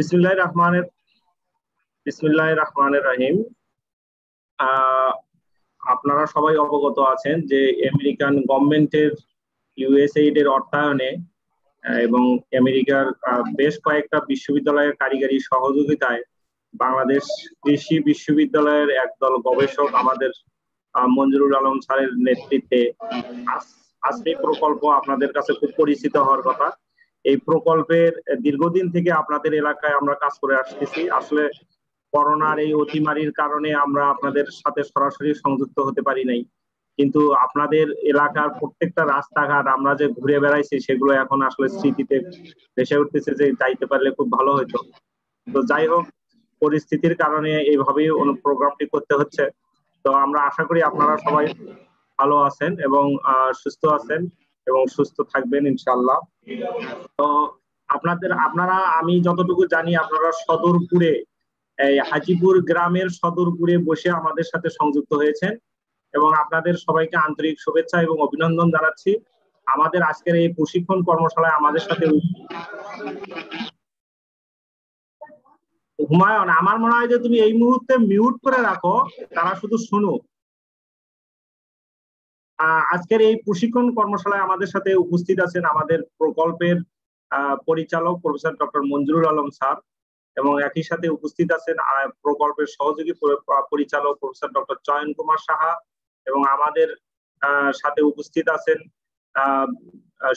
বিসমিল্লাহির রহমানির বিসমিল্লাহির রহমানির রহিম। আপনারা সবাই অবগত আছেন যে আমেরিকান গভর্নমেন্টের ইউএসএইড এর অর্থায়নে এবং আমেরিকার বেশ কয়েকটা বিশ্ববিদ্যালয়ের কারিগরি সহযোগিতায় বাংলাদেশ কৃষি বিশ্ববিদ্যালয়ের একদল গবেষক আমাদের মঞ্জুরুল আলম স্যারের নেতৃত্বে আসমি প্রকল্প আপনাদের কাছে খুব পরিচিত হওয়ার কথা। এই প্রকল্পের দীর্ঘদিন থেকে আপনাদের এলাকায় আমরা কাজ করে আসতেছি। আসলে করোনার এই অতিমারির কারণে আমরা আপনাদের সাথে সরাসরি সংযুক্ত হতে পারি নাই, কিন্তু আপনাদের এলাকার প্রত্যেকটা রাস্তাঘাট আমরা যে ঘুরে বেড়াইছি সেগুলো এখন আসলে স্মৃতিতে ভেসে উঠতেছে যে যাইতে পারলে খুব ভালো হতো। তো যাই হোক, পরিস্থিতির কারণে এইভাবেই প্রোগ্রামটি করতে হচ্ছে। তো আমরা আশা করি আপনারা সবাই ভালো আছেন এবং সুস্থ আছেন এবং সুস্থ থাকবেন ইনশাআল্লাহ। তো আপনারা আমি যতটুকু জানি আপনারা সদরপুরে এই হাজিপুর গ্রামের সদরপুরে বসে আমাদের সাথে সংযুক্ত হয়েছেন এবং আপনাদের সবাইকে আন্তরিক শুভেচ্ছা এবং অভিনন্দন জানাচ্ছি। আমাদের আজকের এই প্রশিক্ষণ কর্মশালায় আমাদের সাথে হুমায়ুন, আমার মনে হয় যে তুমি এই মুহূর্তে মিউট করে রাখো, তারা শুধু শুনো। আজকের এই প্রশিক্ষণ কর্মশালায় আমাদের সাথে উপস্থিত আছেন আমাদের প্রকল্পের পরিচালক professor doctor Manjurul Alam sir এবং একই সাথে উপস্থিত আছেন প্রকল্পের সহযোগী পরিচালক প্রফেসর ডক্টর চয়ন কুমার সাহা এবং আমাদের সাথে উপস্থিত আছেন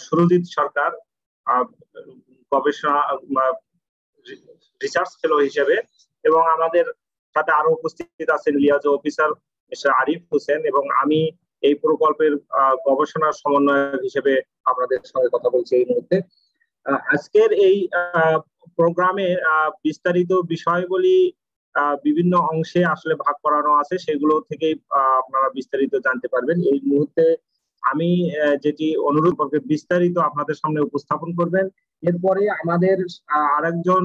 সুরজিৎ সরকার গবেষণা রিসার্চ ফেলো হিসেবে, এবং আমাদের সাথে আরো উপস্থিত আছেন liaison officer mister Arif Hossain এবং আমি এই প্রকল্পের গবেষণা সমন্বয়ক হিসেবে আপনাদের সঙ্গে কথা বলছি এই মুহূর্তে। আজকের এই প্রোগ্রামে বিস্তারিত বিষয়গুলি বিভিন্ন অংশে আসলে ভাগ করানো আছে, সেগুলো থেকে আপনারা বিস্তারিত জানতে পারবেন। এই মুহূর্তে আমি যেটি অনুরোধ করবে বিস্তারিত আপনাদের সামনে উপস্থাপন করবেন। এরপরে আমাদের আরেকজন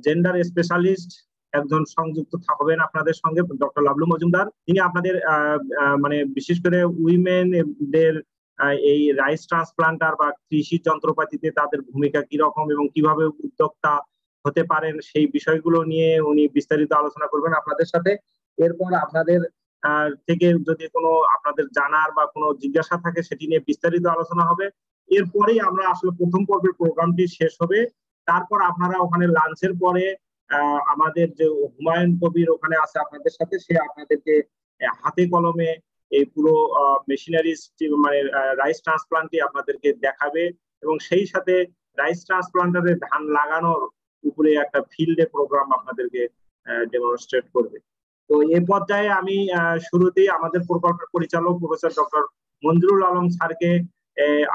জেন্ডার স্পেশালিস্ট একজন সংযুক্ত হবেন আপনাদের সঙ্গে, ডক্টর লাবলু মজুমদার। তিনি আপনাদের মানে বিশেষ করে উইমেনদের এই রাইস ট্রান্সপ্লান্টার বা কৃষি যন্ত্রপাতিতে তাদের ভূমিকা কি রকম এবং কিভাবে উদ্যোক্তা হতে পারেন সেই বিষয়গুলো নিয়ে উনি বিস্তারিত আলোচনা করবেন আপনাদের সাথে। এরপর আপনাদের থেকে যদি কোনো আপনাদের জানার বা কোনো জিজ্ঞাসা থাকে সেটি নিয়ে বিস্তারিত আলোচনা হবে। এরপরেই আমরা আসলে প্রথম পর্বের প্রোগ্রামটি শেষ হবে। তারপর আপনারা ওখানে লাঞ্চের পরে আমাদের যে হুমায়ুন কবির ওখানে আছে আপনাদের সাথে, সে আপনাদেরকে হাতে কলমে এই পুরো মেশিনারিজ মানে রাইস ট্রান্সপ্লান্টটি আপনাদেরকে দেখাবে এবং সেই সাথে রাইস ট্রান্সপ্লান্টারে ধান লাগানোর উপরে একটা ফিল্ডে প্রোগ্রাম আপনাদেরকে ডেমনস্ট্রেট করবে। তো এই পর্যায়ে আমি শুরুতেই আমাদের প্রকল্পের পরিচালক প্রফেসর ডক্টর মঞ্জুরুল আলম স্যারকে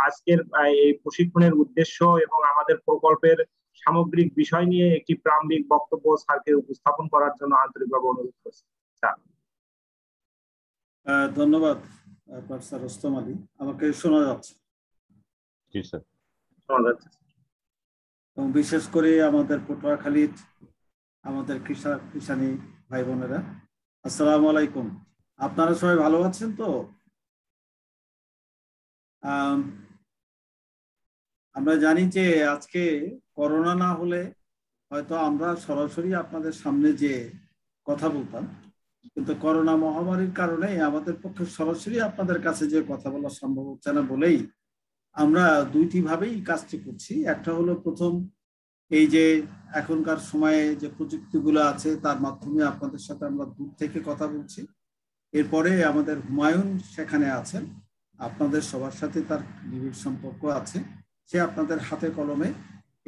আজকের এই প্রশিক্ষণের উদ্দেশ্য এবং আমাদের প্রকল্পের সামগ্রিক বিষয় নিয়ে একটি প্রারম্ভিক বক্তব্য স্যারকে উপস্থাপন করার জন্য আন্তরিকভাবে অনুরোধ করছি। স্যার। ধন্যবাদ প্রফেসর রুস্তম আলী। আমাকে শোনা যাচ্ছে? জি স্যার, শোনা যাচ্ছে। এবং বিশেষ করে আমাদের পটুয়াখালীর আমাদের কৃষানী ভাই বোনেরা, আসসালামু আলাইকুম। আপনারা সবাই ভালো আছেন তো? আমরা জানি যে আজকে করোনা না হলে হয়তো আমরা সরাসরি আপনাদের সামনে যে কথা বলতাম, কিন্তু করোনা মহামারীর কারণে আমাদের পক্ষে সরাসরি আপনাদের কাছে যে কথা বলা সম্ভব হচ্ছে না বলেই আমরা দুইটি ভাবেই কাজটি করছি। একটা হলো প্রথম এই যে এখনকার সময়ে যে প্রযুক্তিগুলো আছে তার মাধ্যমে আপনাদের সাথে আমরা দূর থেকে কথা বলছি। এরপরে আমাদের হুমায়ুন সেখানে আছেন, আপনাদের সবার সাথে তার নিবিড় সম্পর্ক আছে। সে আপনাদের হাতে কলমে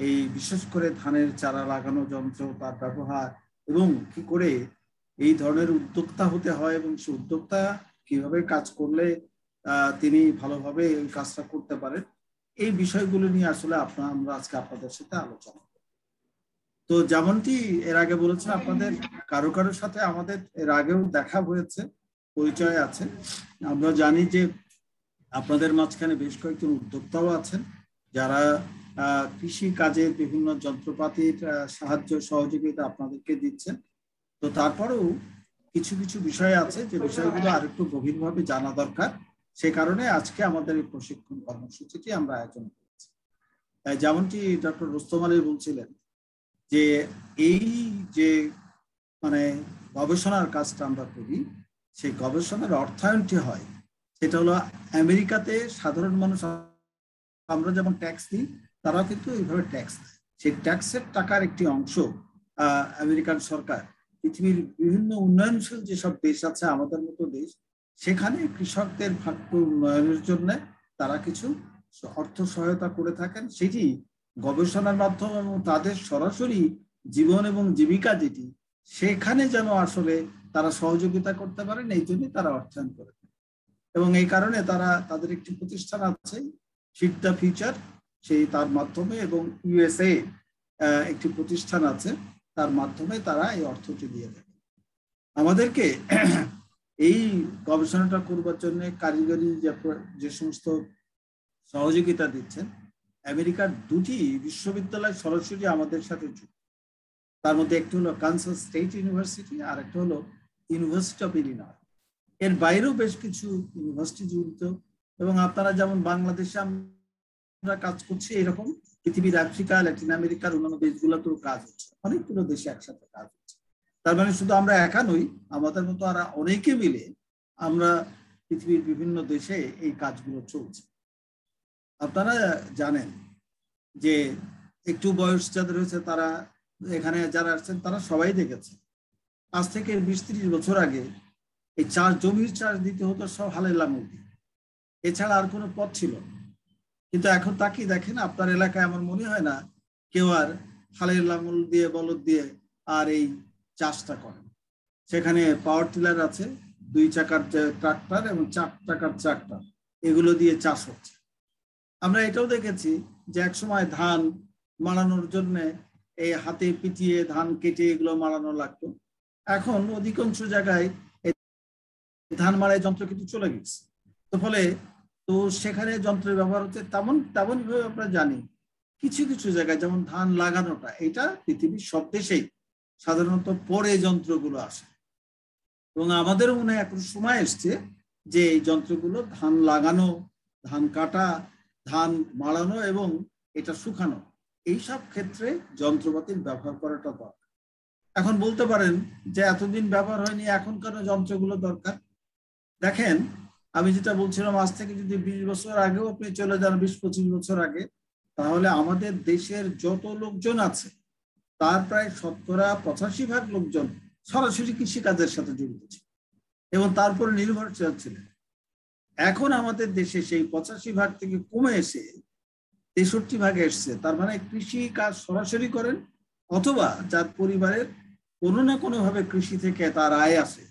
এই বিশেষ করে ধানের চারা লাগানো যন্ত্র, তার ব্যবহার এবং কি করে এই ধরনের উদ্যোক্তা হতে হয় এবং সে উদ্যোক্তা কিভাবে কাজ করলে তিনি ভালোভাবে এই কাজটা করতে পারেন, এই বিষয়গুলো নিয়ে আসলে আমরা আজকে আপনাদের সাথে আলোচনা করব। তো যেমনটি এর আগে বলেছেন, আপনাদের কারো কারোর সাথে আমাদের এর আগেও দেখা হয়েছে, পরিচয় আছে। আমরা জানি যে আপনাদের মাঝখানে বেশ কয়েকজন উদ্যোক্তাও আছেন যারা কৃষি কাজে বিভিন্ন যন্ত্রপাতির সাহায্য সহযোগিতা আপনাদেরকে দিচ্ছেন। তো তারপরেও কিছু কিছু বিষয় আছে যে বিষয়গুলো আরেকটু গভীরভাবে জানা দরকার, সে কারণে আজকে আমাদের এই প্রশিক্ষণ কর্মসূচিটি আমরা আয়োজন করেছি। যেমনটি ডক্টর রুস্তম আলী বলছিলেন যে এই যে মানে গবেষণার কাজটা আমরা করি, সেই গবেষণার অর্থায়নটি হয় সেটা হলো আমেরিকাতে সাধারণ মানুষ আমরা যেমন ট্যাক্স দিই, তারাও কিন্তু এইভাবে ট্যাক্স দেয়। সেই ট্যাক্সের টাকার একটি অংশ আমেরিকান সরকার পৃথিবীর বিভিন্ন উন্নয়নশীল যেসব দেশ আছে আমাদের মতো দেশ, সেখানে কৃষকদের ভাগ্য উন্নয়নের জন্য তারা কিছু অর্থ সহায়তা করে থাকেন। সেটি গবেষণার মাধ্যমে এবং তাদের সরাসরি জীবন এবং জীবিকা যেটি, সেখানে যেন আসলে তারা সহযোগিতা করতে পারেন, এই জন্য তারা অর্থায়ন করে। এবং এই কারণে তারা তাদের একটি প্রতিষ্ঠান আছে ফিট দ্য ফিউচার, সেই তার মাধ্যমে, এবং ইউএসএ একটি প্রতিষ্ঠান আছে, তার মাধ্যমে তারা এই অর্থটি দিয়ে থাকে আমাদেরকে। এই গবেষণাটা করবার জন্য কারিগরি যে সমস্ত সহযোগিতা দিচ্ছেন, আমেরিকার দুটি বিশ্ববিদ্যালয় সরাসরি আমাদের সাথে যুক্ত। তার মধ্যে একটি হলো কানসাস স্টেট ইউনিভার্সিটি, আর একটা হলো ইউনিভার্সিটি অফ ইলিনয়। এর বাইরেও বেশ কিছু ইউনিভার্সিটি জড়িত। এবং আপনারা যেমন বাংলাদেশে আমরা কাজ করছি, এরকম পৃথিবীর আফ্রিকা, ল্যাটিন আমেরিকার অন্যান্য দেশগুলোতেও কাজ হচ্ছে, অনেকগুলো দেশে একসাথে কাজ হচ্ছে। তার মানে শুধু আমরা একা নই, আমাদের মতো আর অনেকে মিলে আমরা পৃথিবীর বিভিন্ন দেশে এই কাজগুলো চলছে। আপনারা জানেন যে একটু বয়স যাদের হয়েছে, তারা এখানে যারা আসছেন তারা সবাই দেখেছে আজ থেকে 20-30 বছর আগে এই জমির চাষ দিতে হতো সব হালের লাঙল দিয়ে, এছাড়া আর কোনো পথ ছিল না। কিন্তু এখন তাকিয়ে দেখেন আপনার এলাকায় আমার মনে হয় না কেউ আর হালের লাঙল দিয়ে, বলদ দিয়ে আর এই চাষটা করে। সেখানে পাওয়ার টিলার আছে, 2 চাকার ট্রাক্টর এবং 4 চাকার ট্রাক্টর, এগুলো দিয়ে চাষ হচ্ছে। আমরা এটাও দেখেছি যে একসময় ধান মাড়ানোর জন্য এই হাতে পিটিয়ে ধান কেটে এগুলো মাড়ানো লাগতো। এখন অধিকাংশ জায়গায় ধান মাড়াই যন্ত্র কিন্তু চলে গেছে। তো ফলে তো সেখানে যন্ত্রের ব্যবহার হচ্ছে তেমন ভাবে আমরা জানি কিছু কিছু জায়গায় যেমন ধান লাগানোটা, এটা পৃথিবীর সব দেশেই সাধারণত পরে যন্ত্রগুলো আসে। এবং আমাদের মনে হয় এখন সময় এসছে যে এই যন্ত্রগুলো ধান লাগানো, ধান কাটা, ধান মাড়ানো এবং এটা শুকানো, এইসব ক্ষেত্রে যন্ত্রপাতির ব্যবহার করাটা দরকার। এখন বলতে পারেন যে এতদিন ব্যবহার হয়নি, এখন কেন যন্ত্রগুলো দরকার? দেখেন, আমি যেটা বলছিলাম, আজ থেকে যদি 20 বছর আগেও আপনি চলে যান, 20-25 বছর আগে, তাহলে আমাদের দেশের যত লোকজন আছে তার প্রায় 85% লোকজন সরাসরি কৃষিকাজের সাথে জড়িত ছিল এবং তারপরে নির্ভরশীল ছিলেন। এখন আমাদের দেশে সেই 85% থেকে কমে এসে 63% এসছে। তার মানে কৃষি কাজ সরাসরি করেন অথবা যার পরিবারের কোনো না কোনো ভাবে কৃষি থেকে তার আয় আসে,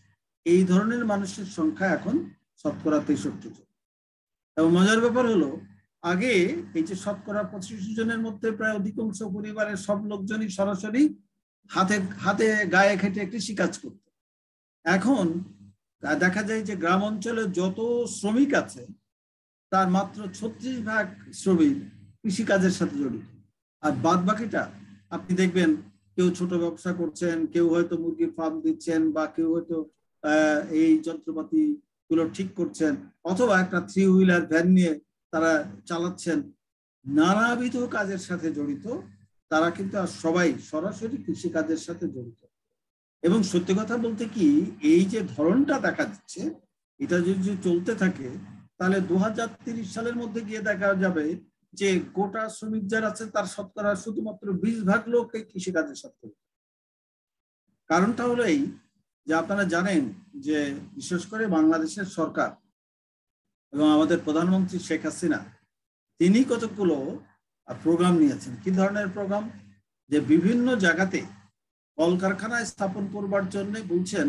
এই ধরনের মানুষের সংখ্যা এখন 63% জন। এবং মজার ব্যাপার হলো, আগে এই যে 25 জনের মধ্যে প্রায় অধিকাংশ পরিবারের সব লোকজনই সরাসরি হাতে গায়ে খেটে কৃষি কাজ করত। এখন দেখা যায় যে গ্রাম অঞ্চলে যত শ্রমিক আছে তার মাত্র 36% শ্রমিক কৃষিকাজের সাথে জড়িত। আর বাদ বাকিটা আপনি দেখবেন কেউ ছোট ব্যবসা করছেন, কেউ হয়তো মুরগির ফার্ম দিচ্ছেন, বা কেউ হয়তো এই যন্ত্রপাতি গুলো ঠিক করছেন, অথবা একটা 3 হুইলার ভ্যান নিয়ে তারা চালাচ্ছেন। নানাবিধ কাজের সাথে জড়িত তারা, কিন্তু আর সবাই সরাসরি কৃষিকাজের সাথে জড়িত। এবং সত্যি কথা বলতে কি, এই যে ধরনটা দেখা যাচ্ছে, এটা যদি চলতে থাকে তাহলে 2030 সালের মধ্যে গিয়ে দেখা যাবে যে গোটা শ্রমিক যারা আছে তার শতকরা শুধুমাত্র 20% লোক এই কৃষিকাজের সাথে। কারণটা হলো এই যে আপনারা জানেন যে বিশেষ করে বাংলাদেশের সরকার এবং আমাদের প্রধানমন্ত্রী শেখ হাসিনা, তিনি কতগুলো প্রোগ্রাম নিয়েছেন। কি ধরনের প্রোগ্রাম? যে বিভিন্ন জায়গাতে কলকারখানা স্থাপন করবার জন্য বলছেন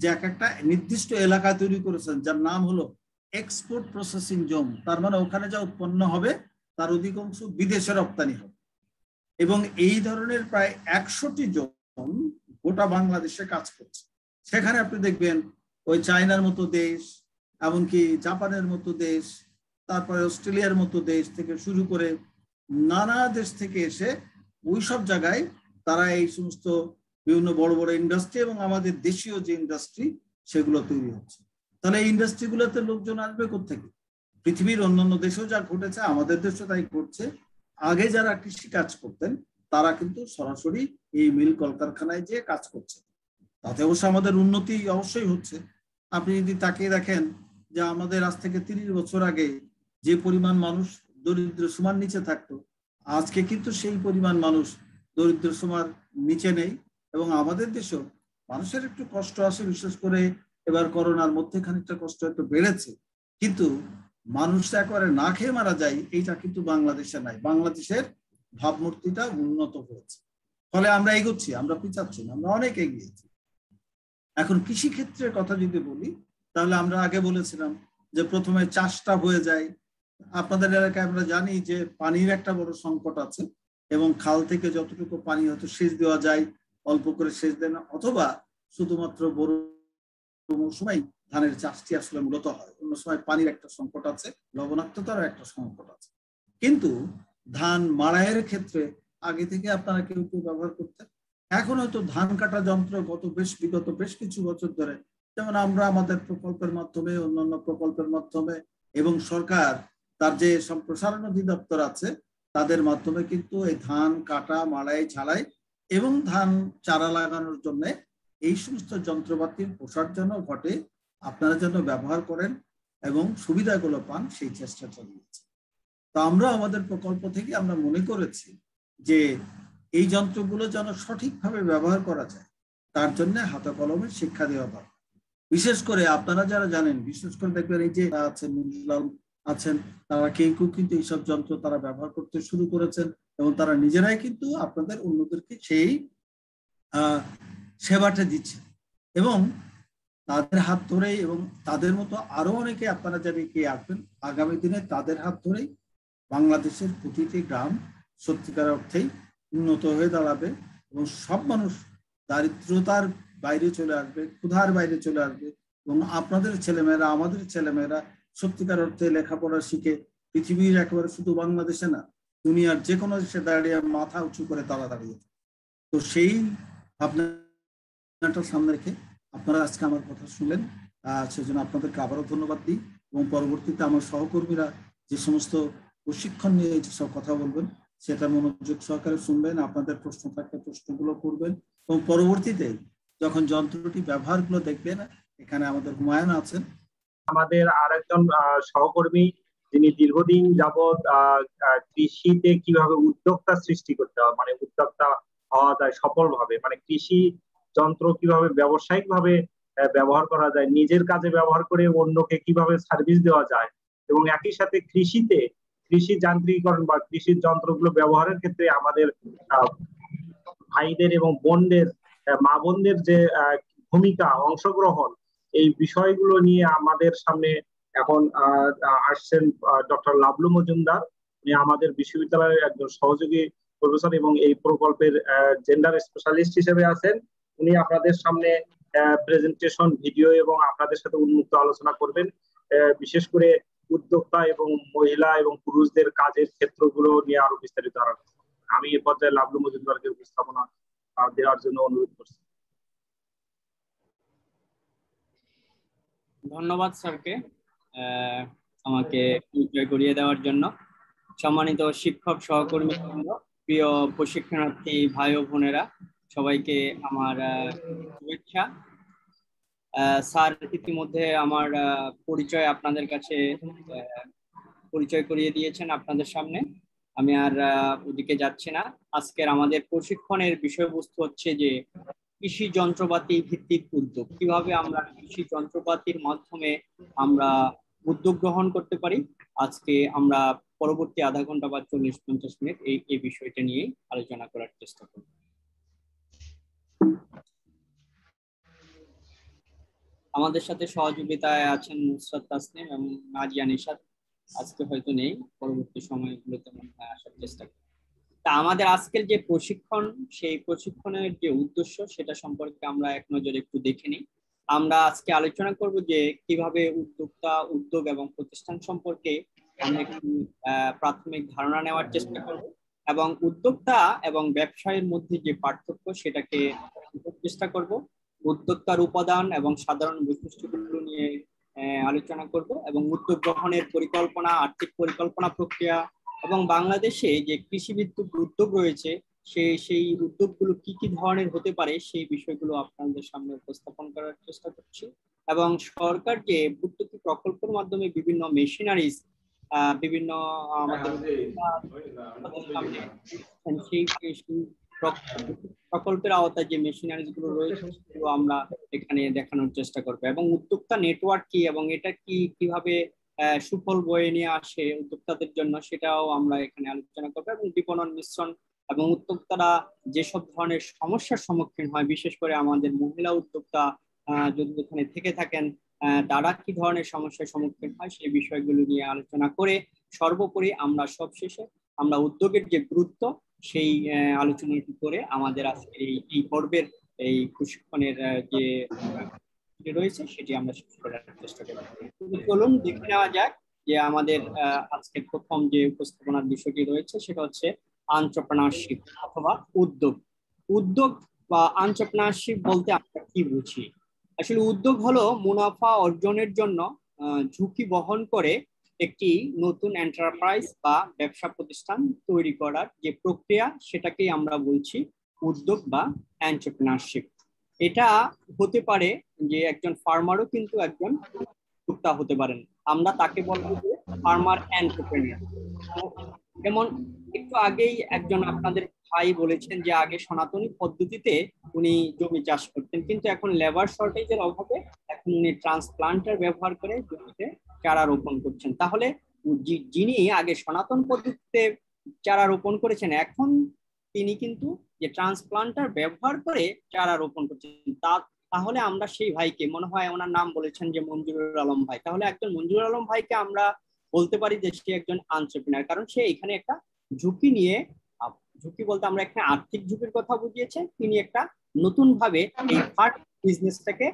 যে একটা নির্দিষ্ট এলাকা তৈরি করেছেন, যার নাম হলো এক্সপোর্ট প্রসেসিং জোন। তার মানে ওখানে যা উৎপন্ন হবে তার অধিকাংশ বিদেশে রপ্তানি হবে। এবং এই ধরনের প্রায় 100টি জোন গোটা বাংলাদেশে কাজ করছে। সেখানে আপনি দেখবেন ওই চায়নার মতো দেশ, এমনকি জাপানের মতো দেশ, তারপরে অস্ট্রেলিয়ার মতো দেশ থেকে শুরু করে নানা দেশ থেকে এসে ওই সব জায়গায় তারা এই সমস্ত বিভিন্ন বড় বড় ইন্ডাস্ট্রি এবং আমাদের দেশীয় যে ইন্ডাস্ট্রি সেগুলো তৈরি হচ্ছে। তাহলে এই ইন্ডাস্ট্রিগুলোতে লোকজন আসবে কোত্থেকে? পৃথিবীর অন্যান্য দেশেও যা ঘটেছে আমাদের দেশেও তাই ঘটছে। আগে যারা কৃষি কাজ করতেন তারা কিন্তু সরাসরি এই মিল কলকারখানায় যে কাজ করছে, তাতে অবশ্য আমাদের উন্নতি অবশ্যই হচ্ছে। আপনি যদি তাকিয়ে দেখেন যে আমাদের আজ থেকে 30 বছর আগে যে পরিমাণ মানুষ দরিদ্র সীমার নিচে থাকতো, আজকে কিন্তু সেই পরিমাণ মানুষ দরিদ্র সীমার নিচে নেই। এবং আমাদের দেশেও মানুষের একটু কষ্ট আসে, বিশেষ করে এবার করোনার মধ্যে খানিকটা কষ্ট একটু বেড়েছে, কিন্তু মানুষ একেবারে না খেয়ে মারা যায় এইটা কিন্তু বাংলাদেশে নাই। বাংলাদেশের ভাবমূর্তিটা উন্নত হয়েছে, ফলে আমরা এগোচ্ছি, আমরা পিছাচ্ছি না, আমরা অনেক এগিয়েছি। এখন কৃষি ক্ষেত্রের কথা যদি বলি, তাহলে আমরা আগে বলেছিলাম যে প্রথমে চাষটা হয়ে যায়। আপনাদের এলাকায় আমরা জানি যে পানির একটা বড় সংকট আছে, এবং খাল থেকে যতটুকু পানি হয়তো সেচ দেওয়া যায় অল্প করে সেচ দেন, অথবা শুধুমাত্র বড় মৌসুমেই ধানের চাষটি আসলে মূলত হয়। অন্য সময় পানির একটা সংকট আছে, লবণাক্ততার একটা সংকট আছে। কিন্তু ধান মাড়াইয়ের ক্ষেত্রে আগে থেকে আপনারা কেউ কেউ ব্যবহার করতেন। এখন হয়তো ধান কাটা যন্ত্র বিগত বেশ কিছু বছর ধরে, যেমন আমরা আমাদের প্রকল্পের মাধ্যমে, অন্যান্য প্রকল্পের মাধ্যমে, এবং সরকার তার যে সম্প্রসারণ অধিদপ্তর আছে তাদের মাধ্যমে কিন্তু এই ধান কাটা, মাড়াই, ঝাড়াই এবং ধান চারা লাগানোর জন্য এই সমস্ত যন্ত্রপাতির প্রসার ঘটে, আপনারা যেন ব্যবহার করেন এবং সুবিধাগুলো পান, সেই চেষ্টা চালিয়েছে। তো আমরা আমাদের প্রকল্প থেকে আমরা মনে করেছি যে এই যন্ত্রগুলো যেন সঠিকভাবে ব্যবহার করা যায়, তার জন্য হাতে কলমে শিক্ষা দেওয়া দরকার। বিশেষ করে আপনারা যারা জানেন, বিশেষ করে দেখবেন এই যে আছেন তারা কেউ কেউ কিন্তু এইসব যন্ত্র তারা ব্যবহার করতে শুরু করেছেন, এবং তারা নিজেরাই কিন্তু আপনাদের অন্যদেরকে সেই সেবাটা দিচ্ছে। এবং তাদের হাত ধরেই, এবং তাদের মতো আরো অনেকে আপনারা যারা কে আসবেন আগামী দিনে, তাদের হাত ধরেই বাংলাদেশের প্রতিটি গ্রাম সত্যিকার অর্থেই উন্নত হয়ে দাঁড়াবে, এবং সব মানুষ দারিদ্রতার বাইরে চলে আসবে, ক্ষুধার বাইরে চলে আসবে, এবং আপনাদের ছেলেমেয়েরা, আমাদের ছেলেমেয়েরা সত্যিকার অর্থে লেখাপড়া শিখে পৃথিবীর একেবারে শুধু বাংলাদেশে না, দুনিয়ার যে কোনো দেশে দাঁড়িয়ে মাথা উঁচু করে তারা দাঁড়িয়ে। তো সেই ভাবনাটা সামনে রেখে আপনারা আজকে আমার কথা শুনলেন, সেজন্য আপনাদেরকে আবারও ধন্যবাদ দিই। এবং পরবর্তীতে আমার সহকর্মীরা যে সমস্ত প্রশিক্ষণ নিয়ে যেসব কথা বলবেন সেটা মনোযোগ সহকারে শুনবেন, আপনাদের প্রশ্ন থাকলে প্রশ্নগুলো করবেন, এবং পরবর্তীতে যখন যন্ত্রটি ব্যবহারগুলো দেখবেন, এখানে আমাদের হুমায়ুন আছেন, আমাদের আরেকজন সহকর্মী, যিনি দীর্ঘদিন যাবৎ কৃষিতে কিভাবে উদ্যোক্তা সৃষ্টি করতে হয়, মানে উদ্যোক্তা হওয়া যায় সফলভাবে, মানে কৃষি যন্ত্র কিভাবে ব্যবসায়িক ভাবে ব্যবহার করা যায়, নিজের কাজে ব্যবহার করে অন্যকে কিভাবে সার্ভিস দেওয়া যায়, এবং একই সাথে কৃষিতে কৃষি যান্ত্রিকীকরণ বা কৃষির যন্ত্রগুলো ব্যবহারের ক্ষেত্রে আমাদের ভাইদের এবং বোনদের, মা বোনদের যে ভূমিকা, অংশগ্রহণ, এই বিষয়গুলো নিয়ে আমাদের সামনে এখন আসছেন ডক্টর লাবলু মজুমদার। উনি আমাদের বিশ্ববিদ্যালয়ের একজন সহযোগী প্রফেসর এবং এই প্রকল্পের জেন্ডার স্পেশালিস্ট হিসেবে আছেন। উনি আপনাদের সামনে প্রেজেন্টেশন, ভিডিও এবং আপনাদের সাথে উন্মুক্ত আলোচনা করবেন, বিশেষ করে উদ্যোক্তা এবং মহিলা এবং পুরুষদের কাজের ক্ষেত্রগুলো নিয়ে আরো বিস্তারিত আলোচনা। আমি এ পর্যায়ে লাবলু মজুমদারকে উপস্থাপনা দেওয়ার জন্য অনুরোধ করছি। ধন্যবাদ স্যারকে আমাকে পরিচয় করিয়ে দেওয়ার জন্য। সম্মানিত শিক্ষক সহকর্মী, প্রিয় প্রশিক্ষণার্থী ভাই ও বোনেরা, সবাইকে আমার শুভেচ্ছা। স্যার ইতিমধ্যে আমার পরিচয় আপনাদের কাছে পরিচয় করিয়ে দিয়েছেন আপনাদের সামনে, আমি আর ওদিকে যাচ্ছি না। আজকের আমাদের প্রশিক্ষণের বিষয়বস্তু হচ্ছে যে কৃষি যন্ত্রপাতি ভিত্তিক উদ্যোগ, কিভাবে আমরা কৃষি যন্ত্রপাতির মাধ্যমে আমরা উদ্যোগ গ্রহণ করতে পারি। আজকে আমরা পরবর্তী আধা ঘন্টা বা 40-50 মিনিট এই বিষয়টা নিয়ে আলোচনা করার চেষ্টা করব। আমাদের সাথে সহযোগিতায় আছেন নুসরাত তাসনিম এবং নাজিয়া নিশাত, আজকে হয়তো নেই, পরবর্তী সময়গুলোতে মনে হয় আসার চেষ্টা করব। তা আমাদের আজকের যে প্রশিক্ষণ, সেই প্রশিক্ষণের যে উদ্দেশ্য সেটা সম্পর্কে আমরা এক নজরে একটু দেখে নিই। আমরা আজকে আলোচনা করব যে কিভাবে উদ্যোক্তা, উদ্যোগ এবং প্রতিষ্ঠান সম্পর্কে আমরা একটু প্রাথমিক ধারণা নেওয়ার চেষ্টা করব, এবং উদ্যোক্তা এবং ব্যবসায়ের মধ্যে যে পার্থক্য সেটাকে চেষ্টা করব। উদ্যোক্তার উপাদান এবং সাধারণ বৈশিষ্ট্যগুলো নিয়ে আলোচনা করব, এবং উদ্যোগ গ্রহণের পরিকল্পনা, আর্থিক পরিকল্পনা প্রক্রিয়া এবং বাংলাদেশে যে কৃষিভিত্তিক উদ্যোগ রয়েছে সেই উদ্যোগগুলো কি কি ধরনের হতে পারে সেই বিষয়গুলো আপনাদের সামনে উপস্থাপন করার চেষ্টা করছি। এবং সরকার যে ভর্তুকি প্রকল্পের মাধ্যমে বিভিন্ন মেশিনারিজ বিভিন্ন আমাদের সেই প্রকল্পের আওতায় যে মেশিনারিজ গুলো রয়েছে সেগুলো আমরা এখানে দেখানোর চেষ্টা করবো, এবং উদ্যোক্তা নেটওয়ার্ক কি এবং এটা কিভাবে সুফল বয়ে নিয়ে আসে উদ্যোক্তাদের জন্য সেটাও আমরা এখানে আলোচনা করবো, এবং বিপণন মিশ্রণ এবং উদ্যোক্তারা যেসব ধরনের সমস্যার সম্মুখীন হয়, বিশেষ করে আমাদের মহিলা উদ্যোক্তা যদি এখানে থেকে থাকেন তারা কি ধরনের সমস্যার সম্মুখীন হয় সেই বিষয়গুলো নিয়ে আলোচনা করে সর্বোপরি আমরা সবশেষে আমরা উদ্যোগের যে গুরুত্ব সেই আলোচনাটি করে আমাদের আজকের এই পর্বের এই প্রশিক্ষণের যে রয়েছে সেটি আমরা শেষ করার চেষ্টা করব। চলুন দেখে নেওয়া যাক যে আমাদের আজকের প্রথম যে উপস্থাপনার বিষয়টি রয়েছে সেটা হচ্ছে এন্টারপ্রেনারশিপ অথবা উদ্যোগ বা এন্টারপ্রেনারশিপ বলতে আমরা কি বুঝি। আসলে উদ্যোগ হলো মুনাফা অর্জনের জন্য ঝুঁকি বহন করে একটি নতুন এন্টারপ্রাইজ বা ব্যবসা প্রতিষ্ঠান তৈরি করার যে প্রক্রিয়া সেটাকেই আমরা বলছি উদ্যোগ বা এন্টারপ্রেনারশিপ। এটা হতে পারে যে একজন ফার্মারও কিন্তু একজন উদ্যোক্তা হতে পারেন, আমরা তাকে বলবো যে ফার্মার এন্টারপ্রেনার। যেমন একটু আগেই একজন আপনাদের ভাই বলেছেন যে আগে সনাতনী পদ্ধতিতে উনি জমি চাষ করতেন, কিন্তু এখন লেবার শর্টেজের অভাবে এখন উনি ট্রান্সপ্লান্টার ব্যবহার করে জমিতে চারা রোপণ করছেন। তাহলে যিনি আগে সনাতন পদ্ধতিতে চারা রোপণ করেছেন এখন তিনি কিন্তু যে ট্রান্সপ্লান্টার ব্যবহার করে চারা রোপণ করছেন। তাহলে আমরা সেই ভাইকে, মনে হয় ওনার নাম বলেছেন যে মঞ্জুরুল আলম ভাই, তাহলে একজন মঞ্জুরুল আলম ভাইকে আমরা বলতে পারি যে সে একজন এন্টারপ্রেনার, কারণ সে এখানে একটা ঝুঁকি নিয়ে, ঝুঁকি বলতে আমরা এখানে আর্থিক ঝুঁকির কথা বুঝিয়েছেন, তিনি একটা নতুন ভাবে এই ফার্মিং বিজনেসটাকে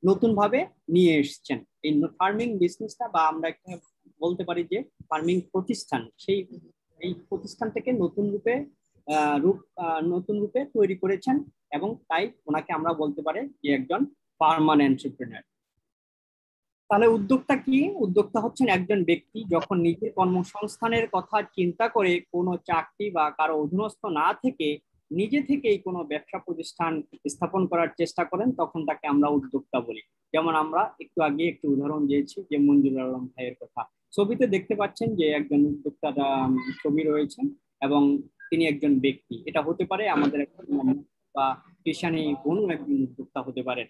নতুন ভাবে নিয়ে এসেছেন। এই ফার্মিং বিজনেসটা বা আমরা এখানে বলতে পারি যে ফার্মিং প্রতিষ্ঠান, এই প্রতিষ্ঠানটাকে নতুন রূপে তৈরি করেছেন, এবং তাই ওনাকে আমরা বলতে পারি যে একজন ফার্মার এন্টারপ্রেনার। তাহলে উদ্যোক্তা কি? উদ্যোক্তা হচ্ছেন একজন ব্যক্তি যখন নিজের কর্মসংস্থানের কথা চিন্তা করে কোনো চাকরি বা কারো অধীনস্থ না থেকে নিজে থেকেই কোনো ব্যবসা প্রতিষ্ঠান স্থাপন করার চেষ্টা করেন, তখন তাকে আমরা উদ্যোক্তা বলি। যেমন আমরা একটু আগে একটি উদাহরণ দিয়েছি যে মঞ্জুরুল আলম ভাইয়ের কথা। ছবিতে দেখতে পাচ্ছেন যে একজন উদ্যোক্তার ছবি রয়েছেন এবং তিনি একজন ব্যক্তি। এটা হতে পারে আমাদের বা পেশানি কোনো একজন উদ্যোক্তা হতে পারেন।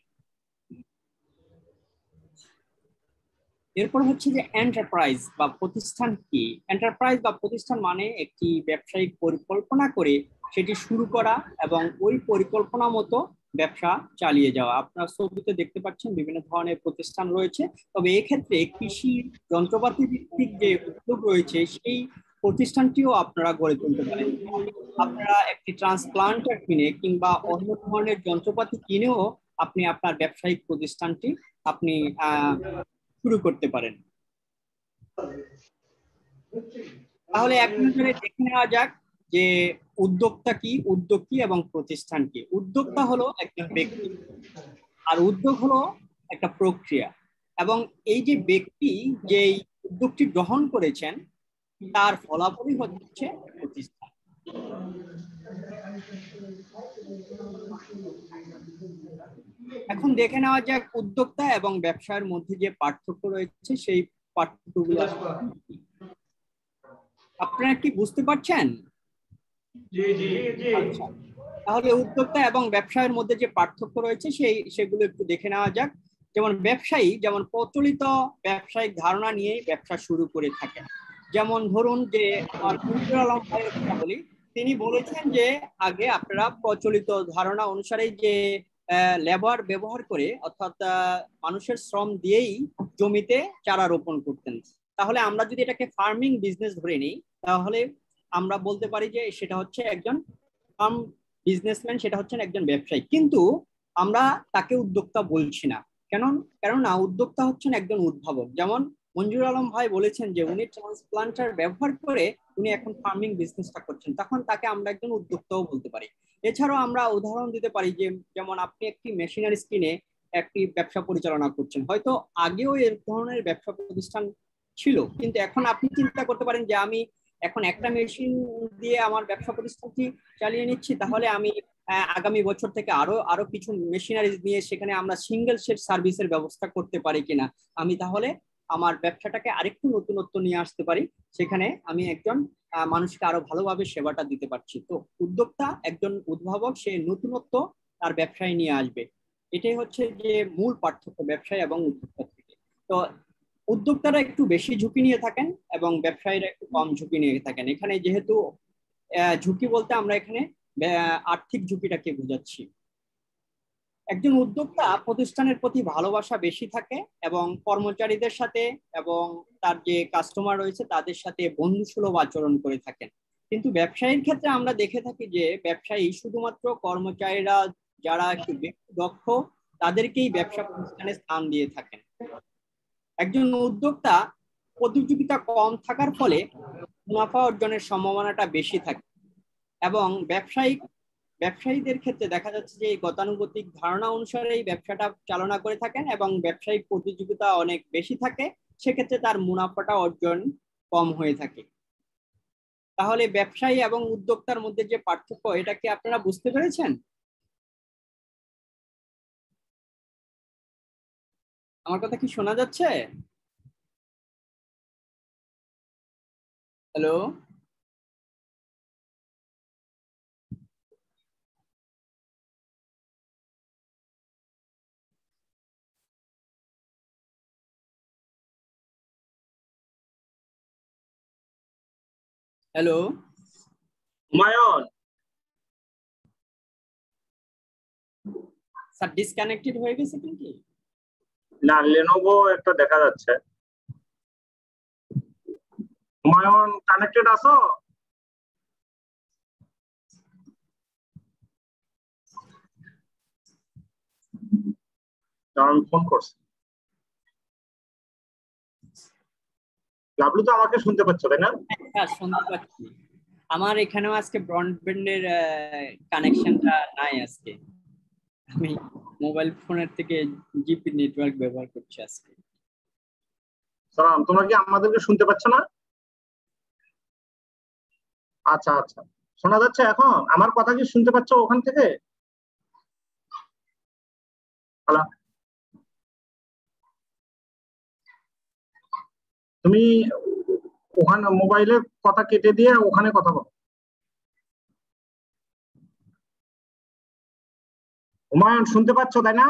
এরপর হচ্ছে যে এন্টারপ্রাইজ বা প্রতিষ্ঠান কি? এন্টারপ্রাইজ বা প্রতিষ্ঠান মানে একটি ব্যবসায়িক পরিকল্পনা করে সেটি শুরু করা এবং ওই পরিকল্পনা মতো ব্যবসা চালিয়ে যাওয়া। আপনারা ছবিতে দেখতে পাচ্ছেন বিভিন্ন ধরনের প্রতিষ্ঠান রয়েছে, তবে এক্ষেত্রে কৃষি যন্ত্রপাতি ভিত্তিক যে উদ্যোগ রয়েছে সেই প্রতিষ্ঠানটিও আপনারা গড়ে তুলতে পারেন। আপনারা একটি ট্রান্সপ্লান্টার কিনে কিংবা অন্য ধরনের যন্ত্রপাতি কিনেও আপনি আপনার ব্যবসায়িক প্রতিষ্ঠানটি আপনি শুরু করতে পারেন। তাহলে এক নজরে দেখে নেওয়া যাক যে উদ্যোক্তা কি, উদ্যোগ কি এবং প্রতিষ্ঠান কি। উদ্যোক্তা হলো একজন ব্যক্তি আর উদ্যোগ হলো একটা প্রক্রিয়া, এবং এই যে ব্যক্তি যে উদ্যোগটি গ্রহণ করেছেন তার ফলাফলই হচ্ছে প্রতিষ্ঠান। এখন দেখে নেওয়া যাক উদ্যোক্তা এবং ব্যবসার মধ্যে যে পার্থক্য রয়েছে সেই পার্থক্যগুলো আপনারা কি বুঝতে পারছেন? আচ্ছা, তাহলে উদ্যোক্তা এবং ব্যবসায়ের মধ্যে যে পার্থক্য রয়েছে সেগুলো একটু দেখে নেওয়া যাক। যেমন ব্যবসায়ী যেমন প্রচলিত ব্যবসায়িক ধারণা নিয়ে ব্যবসা শুরু করে থাকেন। যেমন ধরুন যে মঞ্জুরুল আলম ভাইয়ের কথা বলি, তিনি বলেছেন যে আগে আপনারা প্রচলিত ধারণা অনুসারে যে লেবার ব্যবহার করে অর্থাৎ মানুষের শ্রম দিয়েই জমিতে চারা রোপণ করতেন। তাহলে আমরা যদি এটাকে ফার্মিং বিজনেস ধরে নিই তাহলে আমরা বলতে পারি যে সেটা হচ্ছে একজন ফার্ম বিজনেসম্যান, সেটা হচ্ছেন একজন ব্যবসায়ী, কিন্তু আমরা তাকে উদ্যোক্তা বলছি না। কেননা উদ্যোক্তা হচ্ছেন একজন উদ্ভাবক। যেমন মঞ্জুরুল আলম ভাই বলেছেন যে উনি ট্রান্সপ্লান্টার ব্যবহার করে উনি এখন ফার্মিং বিজনেসটা করছেন, তখন তাকে আমরা একজন উদ্যোক্তাও বলতে পারি। এছাড়াও আমরা উদাহরণ দিতে পারি যে যেমন আপনি একটি মেশিনারিজ কিনে একটি ব্যবসা পরিচালনা করছেন, হয়তো আগেও এর ধরনের ব্যবসা প্রতিষ্ঠান ছিল, কিন্তু এখন আপনি চিন্তা করতে পারেন যে আমি এখন একটা মেশিন দিয়ে আমার ব্যবসা প্রতিষ্ঠানটি চালিয়ে নিচ্ছি, তাহলে আমি আগামী বছর থেকে আরো আরো কিছু মেশিনারি নিয়ে সেখানে আমরা সিঙ্গেল শেড সার্ভিসের ব্যবস্থা করতে পারি কিনা, আমি তাহলে আমার ব্যবসাটাকে আরেকটু নতুনত্ব নিয়ে আসতে পারি, সেখানে আমি একজন মানুষকে আরো ভালোভাবে সেবাটা দিতে পারছি। তো উদ্যোক্তা একজন উদ্ভাবক, সে নতুনত্ব তার ব্যবসায় নিয়ে আসবে। এটাই হচ্ছে যে মূল পার্থক্য ব্যবসায়ী এবং উদ্যোক্তা থেকে। তো উদ্যোক্তারা একটু বেশি ঝুঁকি নিয়ে থাকেন এবং ব্যবসায়ীরা একটু কম ঝুঁকি নিয়ে থাকেন। এখানে যেহেতু ঝুঁকি বলতে আমরা এখানে আর্থিক ঝুঁকিটাকে বোঝাচ্ছি। একজন উদ্যোক্তা প্রতিষ্ঠানের প্রতি ভালোবাসা বেশি থাকে এবং কর্মচারীদের সাথে এবং তার যে কাস্টমার রয়েছে তাদের সাথে বন্ধুসুলভ আচরণ করে থাকেন। কিন্তু ব্যবসায়ীর ক্ষেত্রে আমরা দেখে থাকি যে ব্যবসায়ী শুধুমাত্র কর্মচারীরা যারা একটু বেশি দক্ষ তাদেরকেই ব্যবসা প্রতিষ্ঠানে স্থান দিয়ে থাকেন। একজন উদ্যোক্তা প্রতিযোগিতা কম থাকার ফলে মুনাফা অর্জনের সম্ভাবনাটা বেশি থাকে এবং ব্যবসায়ীদের ক্ষেত্রে দেখা যাচ্ছে যে এই গতানুগতিক ধারণা অনুসারে এই ব্যবসাটা চালনা করে থাকেন এবং ব্যবসায়িক প্রতিযোগিতা অনেক বেশি থাকে, সেক্ষেত্রে তার মুনাফাটা অর্জন কম হয়ে থাকে। তাহলে ব্যবসায়ী এবং উদ্যোক্তার মধ্যে যে পার্থক্য, এটা কি আপনারা বুঝতে পেরেছেন? আমার কথা কি শোনা যাচ্ছে? Hello? Hello? Humayun, sir disconnected হয়ে গেছে কি? না, লেনোভো একটা দেখা যাচ্ছে। হুমায়ুন, কানেক্টেড আছো? আমি ফোন করছি। লাভলু, তো আমাকে শুনতে পাচ্ছ তাই না? হ্যাঁ, শুনতে পাচ্ছি। আমার এখানেও আজকে ব্রডব্যান্ডের কানেকশনটা নাই আজকে। আমি মোবাইল ফোনের থেকে জিপি নেটওয়ার্ক ব্যবহার করছি আজকে। সালাম, তোমরা কি আমাদেরকে শুনতে পাচ্ছ না? আচ্ছা আচ্ছা, শোনা যাচ্ছে এখন? আমার কথা কি শুনতে পাচ্ছ ওখান থেকে? হ্যালো, তুমি ওখানে মোবাইলের কথা কেটে দিয়ে ওখানে কথা বলো। হুমায়ুন, শুনতে পাচ্ছ তাই না?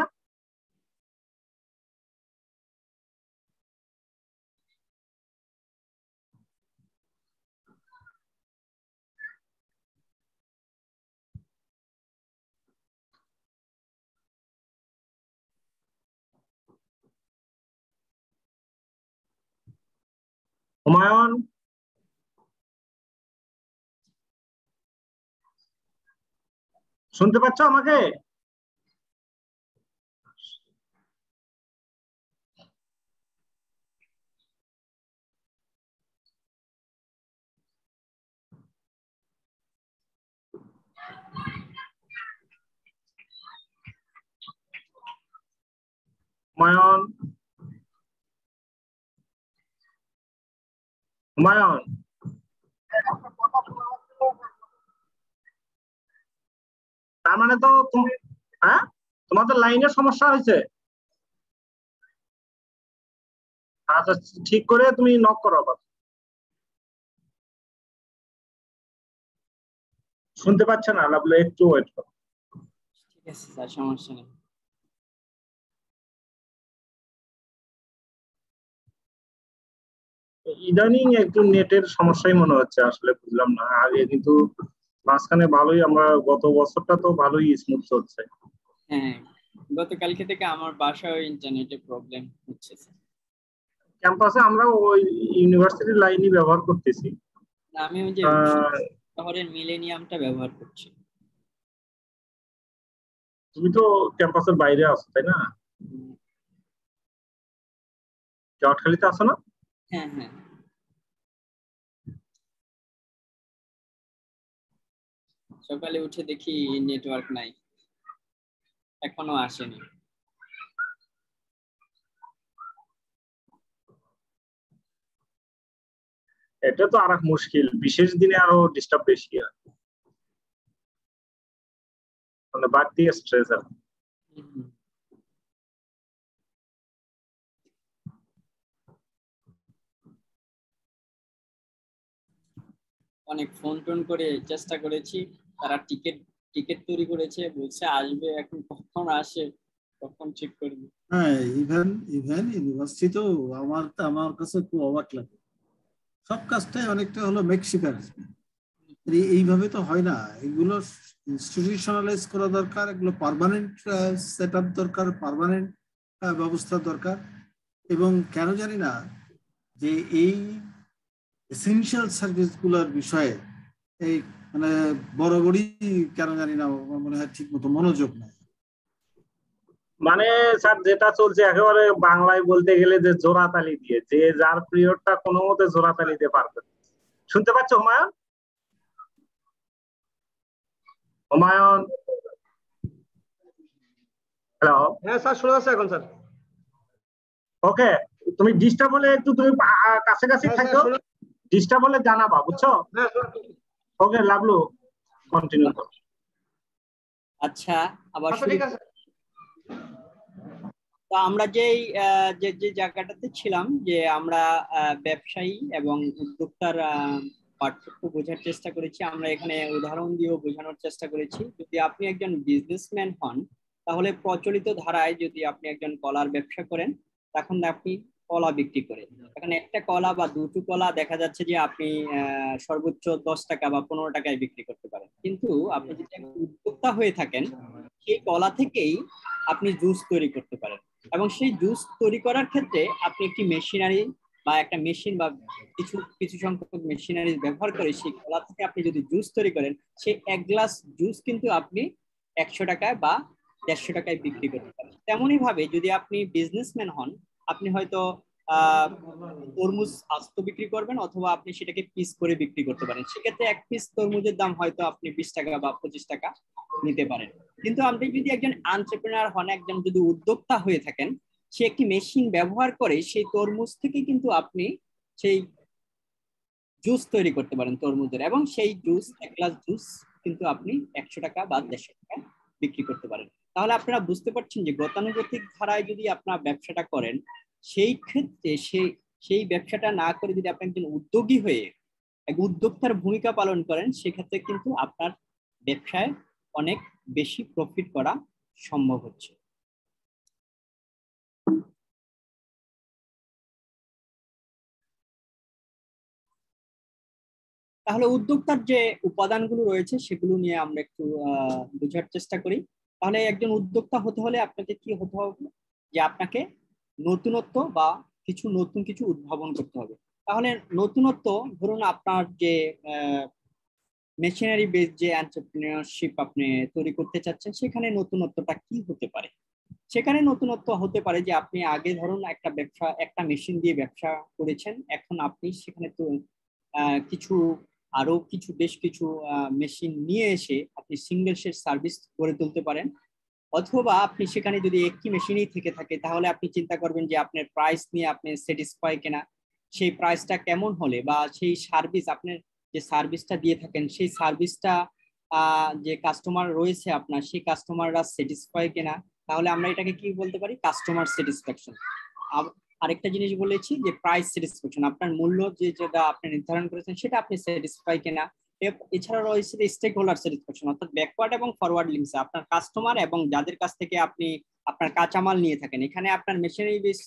হুমায়ুন, শুনতে পাচ্ছ আমাকে? হুমায়ুন, হুমায়ুন, তার মানে তো তুমি, হ্যাঁ, তোমাদের লাইনের সমস্যা হয়েছে। আচ্ছা, ঠিক করে তুমি নক করো আবার। শুনতে পাচ্ছে না লাভলু, একটু ওয়েট করো। ঠিক আছে স্যার, সমস্যা নেই। ইদানিং একটু নেটের সমস্যাই মনে হচ্ছে, আসলে বুঝলাম না। আগে কিন্তু মাঝখানে ভালোই, আমরা গত বছরটা তো ভালোই স্মুথ চলছে। হ্যাঁ, গতকালকে থেকে আমার বাসায় ইন্টারনেটে প্রবলেম হচ্ছে স্যার। ক্যাম্পাসে আমরা ওই ইউনিভার্সিটি লাইনই ব্যবহার করতেছি। না, আমি ওই যে শহরের মিলেনিয়ামটা ব্যবহার করছি। তুমি তো ক্যাম্পাসের বাইরে আছো তাই না? চটখালিতে আছো না? হ্যাঁ হ্যাঁ, সকালে উঠে দেখি নেটওয়ার্ক নাই, এখনো আসেনি। এটা তো আর এক মুশকিল, বিশেষ দিনে আরো ডিস্টার্ব বেশি হয়, মানে বাড়তি স্ট্রেস আর কি। অনেক ফোন টোন করে চেষ্টা করেছি, তারা টিকিট টিকিট তৈরি করেছে, বলছে আসবে, এখন কখন আসে কখন চেক করবি। হ্যাঁ, ইভেন ইভেন ইউনিভার্সিটি তো আমার কাছে খুব অবাক লাগে, সব কাজটাই অনেকটা হলো মেক্সিকান। এইভাবে তো হয় না, এগুলো ইনস্টিটিউশনালাইজ করা দরকার, এগুলো পার্মানেন্ট সেট আপ দরকার, পার্মানেন্ট ব্যবস্থা দরকার। এবং কেন জানি না যে এই এসেনশিয়াল সার্ভিসগুলোর বিষয়ে এই মানে বরাবরই কেন জানি না আমার মনে হয় ঠিক মতো মনোযোগ নাই। মানে স্যার যেটা চলছে একেবারে বাংলায় বলতে গেলে যে জোড়াতালি দিয়ে, যে যার পিরিয়ডটা কোনো মতে জোড়াতালি দিয়ে পার করে। শুনতে পাচ্ছ হুমায়ুন? হুমায়ুন, হ্যালো? হ্যাঁ স্যার, শোনা যাচ্ছে এখন স্যার। ওকে, তুমি ডিস্টার্ব হলে একটু তুমি কাছাকাছি হ্যাঁ থাকো, স্যার, ডিস্টার্ব হলে জানাবা, বুঝছো? হ্যাঁ ওকে লাভলু, কন্টিনিউ করো। আচ্ছা, আবার আচ্ছা, শুরু। ঠিক আছে। তো আমরা যে যে জায়গাটাতে ছিলাম, যে আমরা ব্যবসায়ী এবং উদ্যোক্তার পার্থক্য বোঝার চেষ্টা করেছি। আমরা এখানে উদাহরণ দিয়েও বোঝানোর চেষ্টা করেছি। যদি আপনি একজন বিজনেসম্যান হন, তাহলে প্রচলিত ধারায় যদি আপনি একজন কলার ব্যবসা করেন, তখন আপনি কলা বিক্রি করেন। এখানে একটা কলা বা দুটো কলা দেখা যাচ্ছে যে আপনি সর্বোচ্চ 10 টাকা বা 15 টাকায় বিক্রি করতে পারেন। কিন্তু আপনি যদি একজন উদ্যোক্তা হয়ে থাকেন, সেই কলা থেকেই আপনি জুস তৈরি করতে পারেন, এবং সেই জুস তৈরি করার ক্ষেত্রে আপনি একটি মেশিনারি বা একটা মেশিন বা কিছু কিছু সংখ্যক মেশিনারি ব্যবহার করে সেই কলা থেকে আপনি যদি জুস তৈরি করেন, সেই 1 গ্লাস জুস কিন্তু আপনি 100 টাকায় বা 150 টাকায় বিক্রি করতে পারেন। তেমনই ভাবে যদি আপনি বিজনেসম্যান হন, আপনি হয়তো তরমুজ আস্ত বিক্রি করবেন, অথবা আপনি সেটাকে পিস করে বিক্রি করতে পারেন। সেক্ষেত্রে 1 পিস তরমুজের দাম হয়তো আপনি 20 টাকা বা 25 টাকা নিতে পারেন। কিন্তু আপনি যদি একজন এন্টারপ্রেনার হন, একজন যদি উদ্যোক্তা হয়ে থাকেন, সে একটি মেশিন ব্যবহার করে সেই তরমুজ থেকে কিন্তু আপনি সেই জুস তৈরি করতে পারেন তরমুজের, এবং সেই জুস 1 গ্লাস জুস কিন্তু আপনি 100 টাকা বা 150 টাকা বিক্রি করতে পারেন। তাহলে আপনারা বুঝতে পারছেন যে গতানুগতিক ধারায় যদি আপনার ব্যবসাটা করেন, সেই ক্ষেত্রে সেই ব্যবসাটা না করে যদি আপনি একজন উদ্যোগী হয়ে এক উদ্যোক্তার ভূমিকা পালন করেন, সেক্ষেত্রে কিন্তু আপনার ব্যবসায় অনেক বেশি প্রফিট করা সম্ভব হচ্ছে। তাহলে উদ্যোক্তার যে উপাদানগুলো রয়েছে সেগুলো নিয়ে আমরা একটু বোঝার চেষ্টা করি। তাহলে একজন উদ্যোক্তা হতে হলে আপনাকে কি হতে হবে? যে আপনাকে নতুনত্ব বা নতুন কিছু উদ্ভাবন করতে হবে। তাহলে নতুনত্ব, ধরুন আপনার যে মেশিনারি বেস যে এন্টারপ্রেনিয়রশিপ আপনি তৈরি করতে চাচ্ছেন, সেখানে নতুনত্বটা কি হতে পারে? সেখানে নতুনত্ব হতে পারে যে আপনি আগে ধরুন একটা মেশিন দিয়ে ব্যবসা করেছেন, এখন আপনি সেখানে তো বেশ কিছু মেশিন নিয়ে এসে আপনি সিঙ্গেল শেড সার্ভিস গড়ে তুলতে পারেন। অথবা আপনি সেখানে যদি একটি মেশিনই থেকে থাকে, তাহলে আপনি চিন্তা করবেন যে আপনার প্রাইস নিয়ে আপনি স্যাটিসফাই কিনা, সেই প্রাইসটা কেমন হলে, বা সেই সার্ভিস আপনার যে সার্ভিসটা দিয়ে থাকেন সেই সার্ভিসটা যে কাস্টমার রয়েছে আপনার, সেই কাস্টমাররা স্যাটিসফাই কিনা। তাহলে আমরা এটাকে কি বলতে পারি? Customer satisfaction. আরেকটা জিনিস বলেছি যে প্রাইস স্যাটিসফ্যাকশন, আপনার মূল্য যেটা আপনি নির্ধারণ করেছেন সেটা আপনি স্যাটিসফাই কিনা। এছাড়া রয়েছে স্টেক হোল্ডার স্যাটিসফ্যাকশন, অর্থাৎ ব্যাকওয়ার্ড এবং ফরওয়ার্ড লিঙ্কস, আপনার কাস্টমার এবং যাদের কাছ থেকে আপনি আপনার কাঁচামাল নিয়ে থাকেন। এখানে আপনার মেশিনারি বেস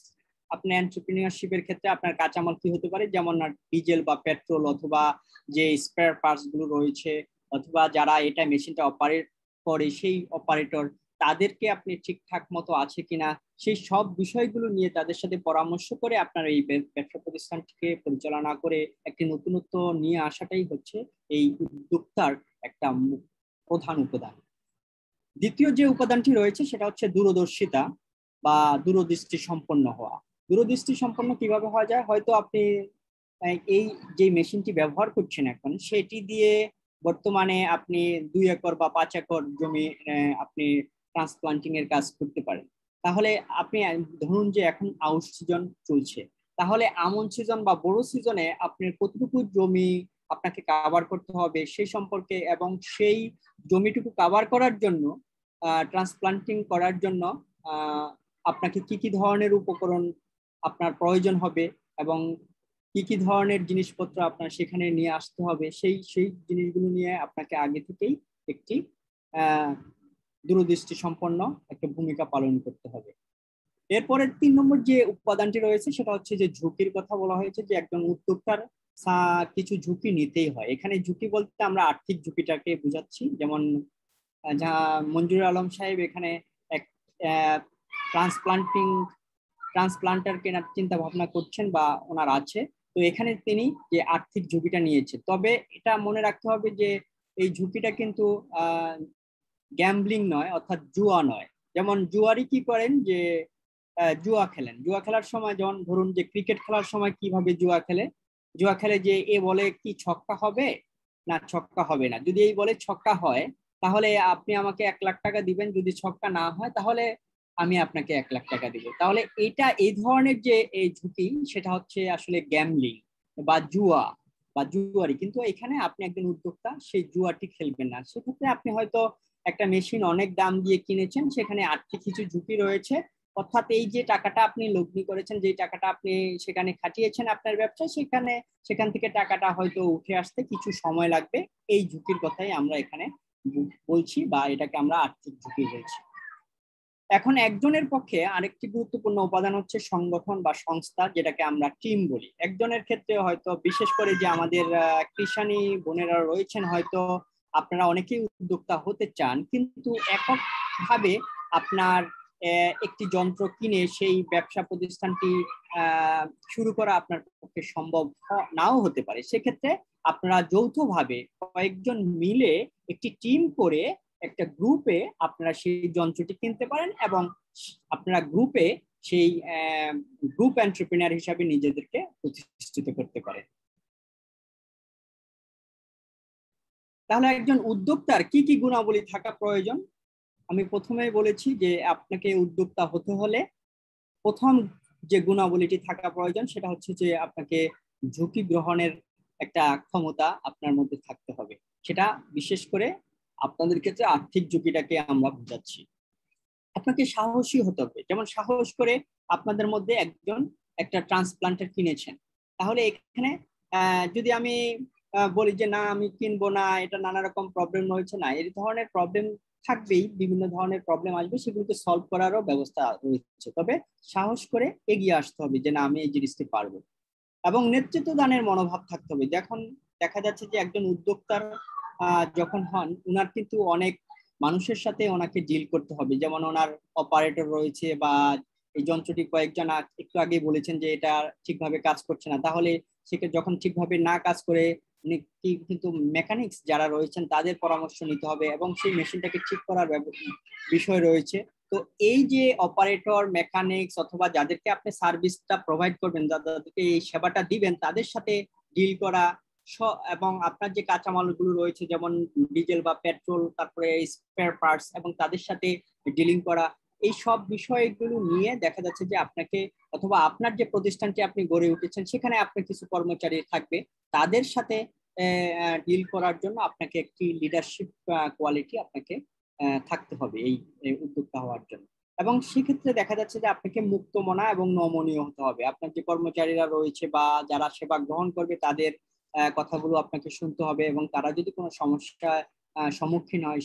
আপনি এন্টারপ্রেনিয়রশিপের ক্ষেত্রে আপনার কাঁচামাল কি হতে পারে? যেমন ডিজেল বা পেট্রোল, অথবা যে স্পেয়ার পার্টস গুলো রয়েছে, অথবা যারা এটা মেশিনটা অপারেট করে সেই অপারেটর, তাদেরকে আপনি ঠিকঠাক মতো আছে কিনা, সেই সব বিষয়গুলো নিয়ে তাদের সাথে পরামর্শ করে আপনার এই ব্যবসা প্রতিষ্ঠানটিকে পরিচালনা করে একটি নতুনত্ব নিয়ে আসাটাই হচ্ছে এই উদ্যোক্তার একটা প্রধান উপাদান। দ্বিতীয় যে উপাদানটি রয়েছে সেটা হচ্ছে দূরদর্শিতা বা দূরদৃষ্টি সম্পন্ন হওয়া। দূরদৃষ্টি সম্পন্ন কিভাবে হওয়া যায়? হয়তো আপনি এই যে মেশিনটি ব্যবহার করছেন এখন, সেটি দিয়ে বর্তমানে আপনি 2 একর বা 5 একর জমি আপনি ট্রান্সপ্লান্টিং এর কাজ করতে পারেন। তাহলে আপনি ধরুন যে এখন আউশ সিজন চলছে, তাহলে আমন সিজন বা বোরো সিজনে আপনার কতটুকু জমি আপনাকে কাভার করতে হবে সেই সম্পর্কে, এবং সেই জমিটুকু কাভার করার জন্য ট্রান্সপ্লান্টিং করার জন্য আপনাকে কি কি ধরনের উপকরণ আপনার প্রয়োজন হবে এবং কি কি ধরনের জিনিসপত্র আপনার সেখানে নিয়ে আসতে হবে, সেই সেই জিনিসগুলো নিয়ে আপনাকে আগে থেকেই একটি দূরদৃষ্টি সম্পন্ন একটা ভূমিকা পালন করতে হবে। এরপরে 3 নম্বর যে উপাদানটি রয়েছে সেটা হচ্ছে যে ঝুঁকির কথা বলা হয়েছে, যে একজন উদ্যোক্তার কিছু ঝুঁকি নিতেই হয়। এখানে ঝুঁকি বলতে আমরা আর্থিক ঝুঁকিটাকে বোঝাচ্ছি। যেমন যা মঞ্জুর আলম সাহেব এখানে এক ট্রান্সপ্লান্টার কেনার চিন্তা ভাবনা করছেন বা ওনার আছে, তো এখানে তিনি যে আর্থিক ঝুঁকিটা নিয়েছে। তবে এটা মনে রাখতে হবে যে এই ঝুঁকিটা কিন্তু গ্যাম্বলিং নয়, অর্থাৎ জুয়া নয়। যেমন জুয়ারি কি করেন যে জুয়া খেলেন, জুয়া খেলার সময় যেমন ধরুন যে ক্রিকেট খেলার সময় কিভাবে জুয়া খেলে যে এ বলে কি ছক্কা হবে না ছক্কা হবে না, যদি এই বলে ছক্কা হয় তাহলে আপনি আমাকে 1 লাখ টাকা দিবেন, যদি ছক্কা না হয় তাহলে আমি আপনাকে 1 লাখ টাকা দিব। তাহলে এটা এই ধরনের যে এই ঝুঁকি সেটা হচ্ছে আসলে গ্যাম্বলিং বা জুয়ারি। কিন্তু এখানে আপনি একজন উদ্যোক্তা, সেই জুয়াটি খেলবেন না। সেক্ষেত্রে আপনি হয়তো একটা মেশিন অনেক দাম দিয়ে কিনেছেন, সেখানে আর্থিক কিছু ঝুঁকি রয়েছে, অর্থাৎ এই যে টাকাটা আপনি লগ্নি করেছেন, যে টাকাটা আপনি সেখানে খাটিয়েছেন আপনার ব্যবসায়, সেখান থেকে টাকাটা হয়তো উঠে আসতে কিছু সময় লাগবে। এই ঝুঁকির কথাই আমরা এখানে বলছি, বা এটাকে আমরা আর্থিক ঝুঁকি বলছি। এখন একজনের পক্ষে আরেকটি গুরুত্বপূর্ণ উপাদান হচ্ছে সংগঠন বা সংস্থা, যেটাকে আমরা টিম বলি। একজনের ক্ষেত্রে হয়তো বিশেষ করে যে আমাদের কৃষানী বোনেরা রয়েছেন, হয়তো আপনারা অনেকেই উদ্যোক্তা হতে চান, কিন্তু এককভাবে আপনার একটি যন্ত্র কিনে সেই ব্যবসা প্রতিষ্ঠানটি শুরু করা আপনার পক্ষে সম্ভব নাও হতে পারে। সেক্ষেত্রে আপনারা যৌথভাবে কয়েকজন মিলে একটি টিম করে একটা গ্রুপে আপনারা সেই যন্ত্রটি কিনতে পারেন এবং আপনারা গ্রুপে সেই গ্রুপ এন্টারপ্রেনার হিসাবে নিজেদেরকে প্রতিষ্ঠিত করতে পারেন। তাহলে একজন উদ্যোক্তার কি কি গুণাবলী থাকা প্রয়োজন? আমি প্রথমেই বলেছি যে আপনাকে উদ্যোক্তা হতে হলে প্রথম যে গুণাবলীটি থাকা প্রয়োজন সেটা হচ্ছে যে আপনাকে ঝুঁকি গ্রহণের একটা ক্ষমতা আপনার মধ্যে থাকতে হবে। সেটা বিশেষ করে আপনাদের ক্ষেত্রে আর্থিক ঝুঁকিটাকে আমরা বোঝাচ্ছি। আপনাকে সাহসী হতে হবে। যেমন সাহস করে আপনাদের মধ্যে একজন একটা ট্রান্সপ্লান্টার কিনেছেন, তাহলে এখানে যদি আমি বলি যে না আমি কিনবো না, এটা নানা রকম প্রবলেম রয়েছে, না এই ধরনের প্রবলেম থাকবেই, বিভিন্ন ধরনের প্রবলেম আসবে, সেগুলোকে সলভ করারও ব্যবস্থা রয়েছে। তবে সাহস করে এগিয়ে আসতে হবে যে না আমি এই জিনিসটি পারবো, এবং নেতৃত্ব দানের মনোভাব থাকতে হবে। যখন দেখা যাচ্ছে যে একজন উদ্যোক্তার যখন হন, উনার কিন্তু অনেক মানুষের সাথে ওনাকে ডিল করতে হবে। যেমন ওনার অপারেটর রয়েছে, বা এই যন্ত্রটি কয়েকজন একটু আগে বলেছেন যে এটা ঠিকভাবে কাজ করছে না, তাহলে সেকে যখন ঠিকভাবে না কাজ করে কিন্তু মেকানিক্স যারা রয়েছেন তাদের পরামর্শ নিতে হবে, এবং সেই মেশিনটাকে ঠিক করার বিষয় রয়েছে। তো এই যে অপারেটর, মেকানিক্স অথবা যাদেরকে আপনি সার্ভিসটা প্রোভাইড করবেন, যাদেরকে এই সেবাটা দিবেন, তাদের সাথে ডিল করা, এবং আপনার যে কাঁচামালগুলো রয়েছে যেমন ডিজেল বা পেট্রোল, তারপরে স্পেয়ার পার্টস, এবং তাদের সাথে ডিলিং করা, এই সব বিষয়গুলো নিয়ে দেখা যাচ্ছে যে আপনাকে, অথবা আপনার যে প্রতিষ্ঠানটি আপনি গড়ে উঠেছেন সেখানে আপনার কিছু কর্মচারী থাকবে, তাদের সাথে ডিল করার জন্য আপনাকে একটি লিডারশিপ কোয়ালিটি আপনাকে থাকতে হবে এই উদ্যোক্তা হওয়ার জন্য। এবং সেক্ষেত্রে দেখা যাচ্ছে যে আপনাকে মুক্তমনা এবং নমনীয় হতে হবে। আপনার যে কর্মচারীরা রয়েছে বা যারা সেবা গ্রহণ করবে তাদের কথাগুলো আপনাকে শুনতে হবে, এবং তারা যদি কোনো সমস্যা সম্মুখীন হয়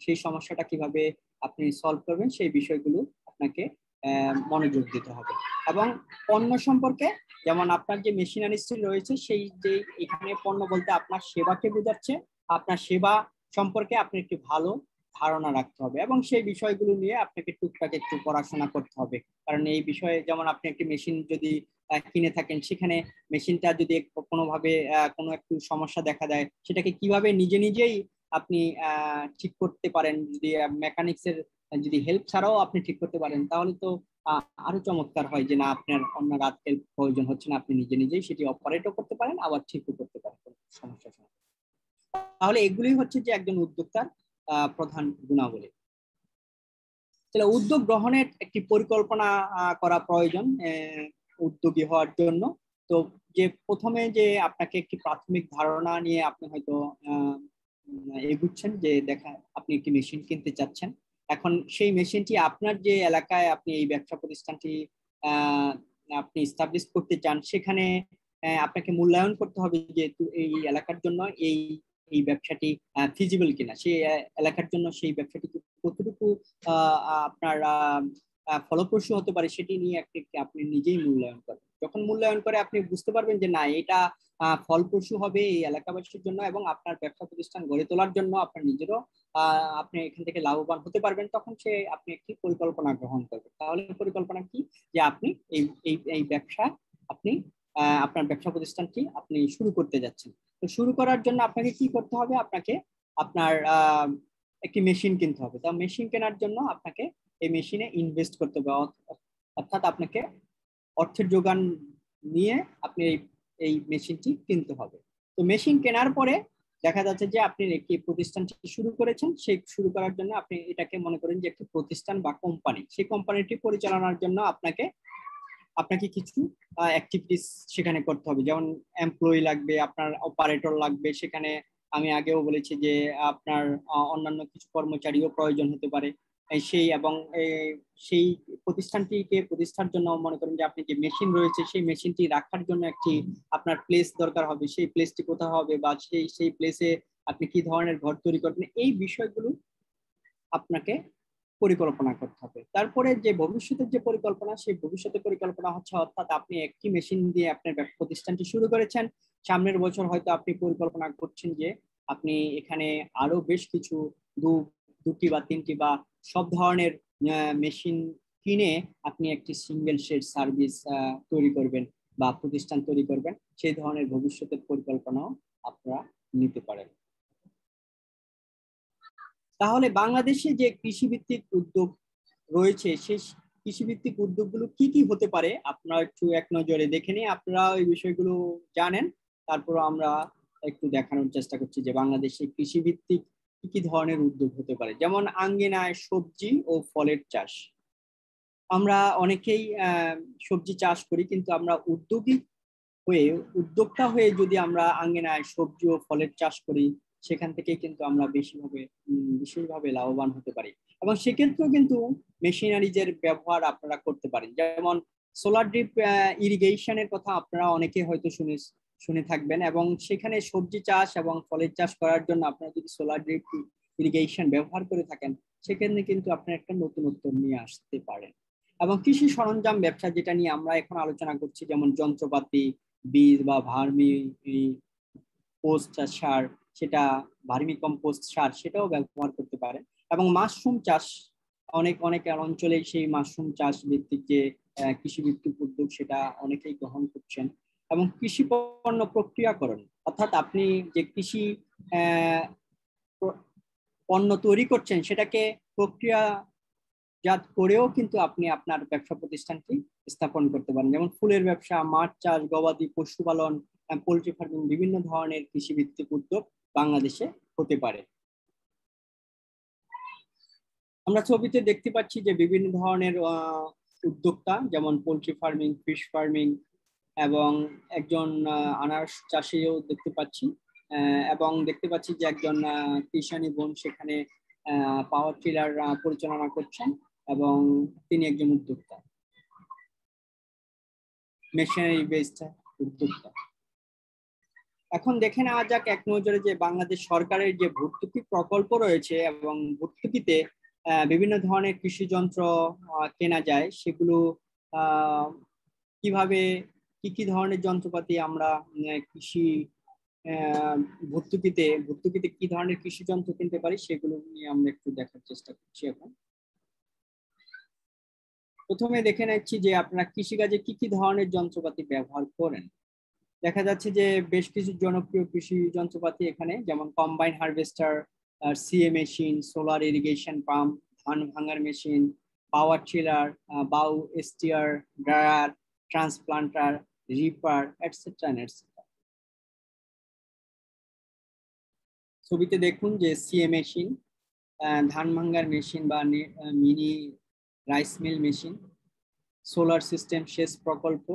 সেই সমস্যাটা কিভাবে আপনি সলভ করবেন সেই বিষয়গুলো আপনাকে মনোযোগ দিতে হবে। এবং পণ্য সম্পর্কে, যেমন আপনার যে মেশিনারিস্ট রয়েছে, সেই যে এখানে পণ্য বলতে আপনার সেবাকে বোঝাচ্ছে, আপনার সেবা সম্পর্কে আপনি একটি ভালো ধারণা রাখতে হবে, এবং সেই বিষয়গুলো নিয়ে আপনাকে টুকটাক একটু পড়াশোনা করতে হবে। কারণ এই বিষয়ে, যেমন আপনি একটি মেশিন যদি কিনে থাকেন, সেখানে মেশিনটা যদি কোনোভাবে কোনো একটু সমস্যা দেখা দেয়, সেটাকে কিভাবে নিজেই আপনি ঠিক করতে পারেন, যদি মেকানিক্সের যদি হেল্প ছাড়াও আপনি ঠিক করতে পারেন, তাহলে তো আরো চমৎকার হয়, যে না আপনার অন্য হেল্প প্রয়োজন হচ্ছে না, আপনি নিজেই সেটি অপারেটও করতে পারেন, আবার ঠিকও করতে পারেন সমস্যার সময়। তাহলে এগুলোই হচ্ছে যে একজন উদ্যোক্তার প্রধান গুণাবলী। তাহলে উদ্যোগ গ্রহণের একটি পরিকল্পনা করা প্রয়োজন। উদ্যোগী হওয়ার জন্য। তো যে প্রথমে যে আপনাকে একটি প্রাথমিক ধারণা নিয়ে আপনি হয়তো এগুচ্ছেন, যে দেখা আপনি একটি মেশিন কিনতে চাচ্ছেন। এখন সেই মেশিনটি আপনার যে এলাকায় আপনি এই ব্যবসা প্রতিষ্ঠানটি আপনি এস্টাবলিশ করতে চান, সেখানে আপনাকে মূল্যায়ন করতে হবে যে এই এলাকার জন্য এই এই ব্যবসাটি ফিজিবল কিনা, সেই এলাকার জন্য সেই ব্যবসাটি কতটুকু আপনার ফলপ্রসূ হতে পারে সেটি নিয়ে আপনি নিজেই মূল্যায়ন করেন। যখন মূল্যায়ন করে আপনি বুঝতে পারবেন যে না, এটা ফলপ্রসূ হবে এই এলাকাবাসীর জন্য এবং আপনার ব্যবসা প্রতিষ্ঠান গড়ে তোলার জন্য আপনার নিজেরও আপনি এখান থেকে লাভবান হতে পারবেন, তখন আপনি একটি পরিকল্পনা গ্রহণ করবেন। তাহলে পরিকল্পনা কি, যে আপনি এই ব্যবসা আপনি আপনার ব্যবসা প্রতিষ্ঠানটি আপনি শুরু করতে যাচ্ছেন। তো শুরু করার জন্য আপনাকে কি করতে হবে, আপনাকে আপনার একটি মেশিন কিনতে হবে। তো মেশিন কেনার জন্য আপনাকে এই মেশিনে ইনভেস্ট করতে হবে, অর্থাৎ আপনাকে অর্থের যোগান নিয়ে আপনি এই মেশিনটি কিনতে হবে। তো মেশিন কেনার পরে দেখা যাচ্ছে যে আপনি একটি প্রতিষ্ঠানটি শুরু করেছেন, সেই শুরু করার জন্য আপনি এটাকে মনে করেন যে একটি প্রতিষ্ঠান বা কোম্পানি। সেই কোম্পানিটি পরিচালনার জন্য আপনাকে কিছু অ্যাক্টিভিটিস সেখানে করতে হবে, যেমন এমপ্লয়ি লাগবে, আপনার অপারেটর লাগবে, সেখানে আমি আগেও বলেছি যে আপনার অন্যান্য কিছু কর্মচারীও প্রয়োজন হতে পারে। সেই প্রতিষ্ঠানটিকে প্রতিষ্ঠার জন্য মনে করেন যে আপনি যে মেশিন রয়েছে সেই মেশিনটি রাখার জন্য একটি আপনার প্লেস দরকার হবে, সেই প্লেসটি কোথায় হবে বা সেই প্লেসে আপনি কি ধরনের ঘর তৈরি করবেন, এই বিষয়গুলো আপনাকে পরিকল্পনা করতে হবে। তারপরে যে ভবিষ্যতের যে পরিকল্পনা, সেই ভবিষ্যতের পরিকল্পনা হচ্ছে, অর্থাৎ আপনি একটি মেশিন দিয়ে আপনার ব্যবসা প্রতিষ্ঠানটি শুরু করেছেন, সামনের বছর হয়তো আপনি পরিকল্পনা করছেন যে আপনি এখানে আরো বেশ কিছু দুটি বা তিনটি বা সব ধরনের মেশিন কিনে আপনি একটি সিঙ্গেল শেড সার্ভিস তৈরি করবেন বা প্রতিষ্ঠান তৈরি করবেন। সেই ধরনের ভবিষ্যতের পরিকল্পনাও আপনারা নিতে পারেন। তাহলে বাংলাদেশে যে কৃষিভিত্তিক উদ্যোগ রয়েছে, সেই কৃষিভিত্তিক উদ্যোগগুলো কি কি হতে পারে আপনারা একটু এক নজরে দেখে নিয়ে আপনারা এই বিষয়গুলো জানেন। তারপর আমরা একটু দেখানোর চেষ্টা করছি যে বাংলাদেশে কৃষিভিত্তিক কি কি ধরনের উদ্যোগ হতে পারে। যেমন আঙ্গিনায় সবজি ও ফলের চাষ। আমরা অনেকেই সবজি চাষ করি, কিন্তু আমরা উদ্যোক্তা হয়ে যদি আমরা আঙ্গিনায় সবজি ও ফলের চাষ করি, সেখান থেকে কিন্তু আমরা বিশেষভাবে লাভবান হতে পারি। এবং সেক্ষেত্রেও কিন্তু মেশিনারিজের ব্যবহার আপনারা করতে পারেন। যেমন সোলার ড্রিপ ইরিগেশনের কথা আপনারা অনেকে হয়তো শুনে থাকবেন, এবং সেখানে সবজি চাষ এবং ফলের চাষ করার জন্য আপনারা যদি সোলার ড্রিপ ইরিগেশন ব্যবহার করে থাকেন, সেখানে কিন্তু আপনারা একটা নতুনত্ব নিয়ে আসতে পারেন। এবং কৃষি সরঞ্জাম ব্যবসা, যেটা নিয়ে আমরা এখন আলোচনা করছি, যেমন যন্ত্রপাতি, বীজ বা ভার্মি পোস্ট সার, সেটা ভার্মি কম্পোস্ট সার, সেটাও ব্যবহার করতে পারেন। এবং মাশরুম চাষ, অনেক অঞ্চলে সেই মাশরুম চাষ ভিত্তিক যে কৃষি ভিত্তিক উদ্যোগ, সেটা অনেকেই গ্রহণ করছেন। এবং কৃষি পণ্য প্রক্রিয়াকরণ, অর্থাৎ আপনি যে কৃষি পণ্য তৈরি করছেন সেটাকে প্রক্রিয়াজাত করেও কিন্তু আপনি আপনার ব্যবসা প্রতিষ্ঠানটি স্থাপন করতে পারেন। যেমন ফুলের ব্যবসা, মাছ চাষ, গবাদি পশুপালন, পোল্ট্রি ফার্মিং, বিভিন্ন ধরনের কৃষিভিত্তিক উদ্যোগ বাংলাদেশে হতে পারে। আমরা ছবিতে দেখতে পাচ্ছি যে বিভিন্ন ধরনের উদ্যোক্তা, যেমন পোল্ট্রি ফার্মিং, ফিশ ফার্মিং, এবং একজন আনারস চাষিও দেখতে পাচ্ছি, এবং দেখতে পাচ্ছি যে একজন কৃষানী বোন সেখানে পাওয়ার টিলার পরিচালনা করছেন, এবং তিনি একজন উদ্যোক্তা, মেশিনারি বেসড উদ্যোক্তা। এখন দেখে নেওয়া যাক এক নজরে যে বাংলাদেশ সরকারের যে ভর্তুকি প্রকল্প রয়েছে, এবং ভর্তুকিতে বিভিন্ন ধরনের কৃষি যন্ত্র কেনা যায়, সেগুলো কিভাবে কি ধরনের যন্ত্রপাতি আমরা কৃষি ভর্তুকিতে কি ধরনের কৃষি যন্ত্র কিনতে পারি, সেগুলো নিয়ে আমরা একটু দেখার চেষ্টা করছি। এখন প্রথমে দেখে নিচ্ছি যে আপনারা কৃষিকাজে কি ধরনের যন্ত্রপাতি ব্যবহার করেন। দেখা যাচ্ছে যে বেশ কিছু জনপ্রিয় কৃষি যন্ত্রপাতি এখানে, যেমন combine harvester, CA machine, solar irrigation pump, ধান ভাঙার মেশিন, পাওয়ার টিলার, বাউ এস্টিয়ার, dryer, transplanter, reaper, etcetera etcetera. ছবিতে দেখুন যে সিএ মেশিন, ধান ভাঙার মেশিন বা mini rice mill machine, solar system সেচ প্রকল্প,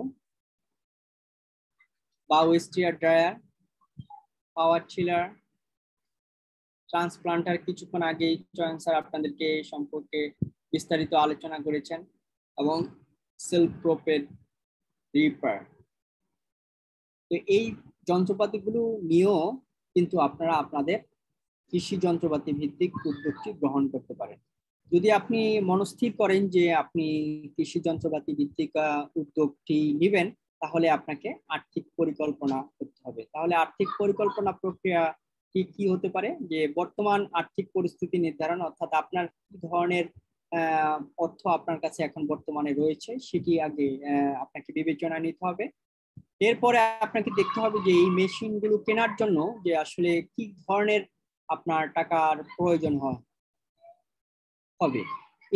বায়োস্টিয়ার ড্রায়ার, পাওয়ার চিলার, ট্রান্সপ্লান্টার। কিছুক্ষণ আগেই চয়ন স্যার আপনাদেরকে এই সম্পর্কে বিস্তারিত আলোচনা করেছেন, এবং সেলফ প্রোপেড রিপার। তো এই যন্ত্রপাতিগুলো নিয়েও কিন্তু আপনারা আপনাদের কৃষি যন্ত্রপাতি ভিত্তিক উদ্যোগটি গ্রহণ করতে পারেন। যদি আপনি মনস্থির করেন যে আপনি কৃষি যন্ত্রপাতি ভিত্তিক উদ্যোগটি নেবেন, তাহলে আপনাকে আর্থিক পরিকল্পনা করতে হবে। তাহলে আর্থিক পরিকল্পনা প্রক্রিয়া কি হতে পারে? যে বর্তমান আর্থিক পরিস্থিতি নির্ধারণ, অর্থাৎ আপনার কি ধরনের অর্থ আপনার কাছে এখন বর্তমানে রয়েছে সেটি আগে আপনাকে বিবেচনায় নিতে হবে। এরপরে আপনাকে দেখতে হবে যে এই মেশিনগুলো কেনার জন্য যে আসলে কি ধরনের আপনার টাকার প্রয়োজন হবে।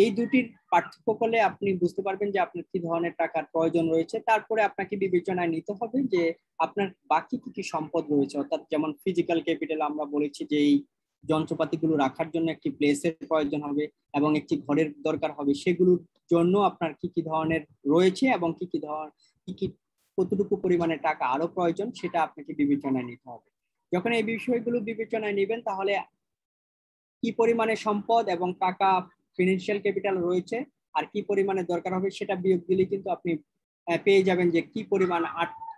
এই দুটির পার্থক্য করলে আপনি বুঝতে পারবেন যে আপনার কি ধরনের টাকার প্রয়োজন রয়েছে। তারপরে আপনাকে বিবেচনায় নিতে হবে যে আপনার বাকি কি কি সম্পদ রয়েছে, অর্থাৎ যেমন ফিজিক্যাল ক্যাপিটাল আমরা বলেছি যে এই যন্ত্রপাতিগুলো রাখার জন্য একটি প্লেসের প্রয়োজন হবে এবং একটি ঘরের দরকার হবে। সেগুলোর জন্য আপনার কি কি ধরনের রয়েছে এবং কি কতটুকু পরিমাণে টাকা আরো প্রয়োজন সেটা আপনাকে বিবেচনায় নিতে হবে। যখন এই বিষয়গুলো বিবেচনায় নেবেন, তাহলে কি পরিমাণে সম্পদ এবং টাকা ফিনান্সিয়াল ক্যাপিটাল রয়েছে আর কি পরিমাণে দরকার হবে সেটা বিয়োগ দিলে কিন্তু আপনি পেয়ে যাবেন যে কি পরিমাণ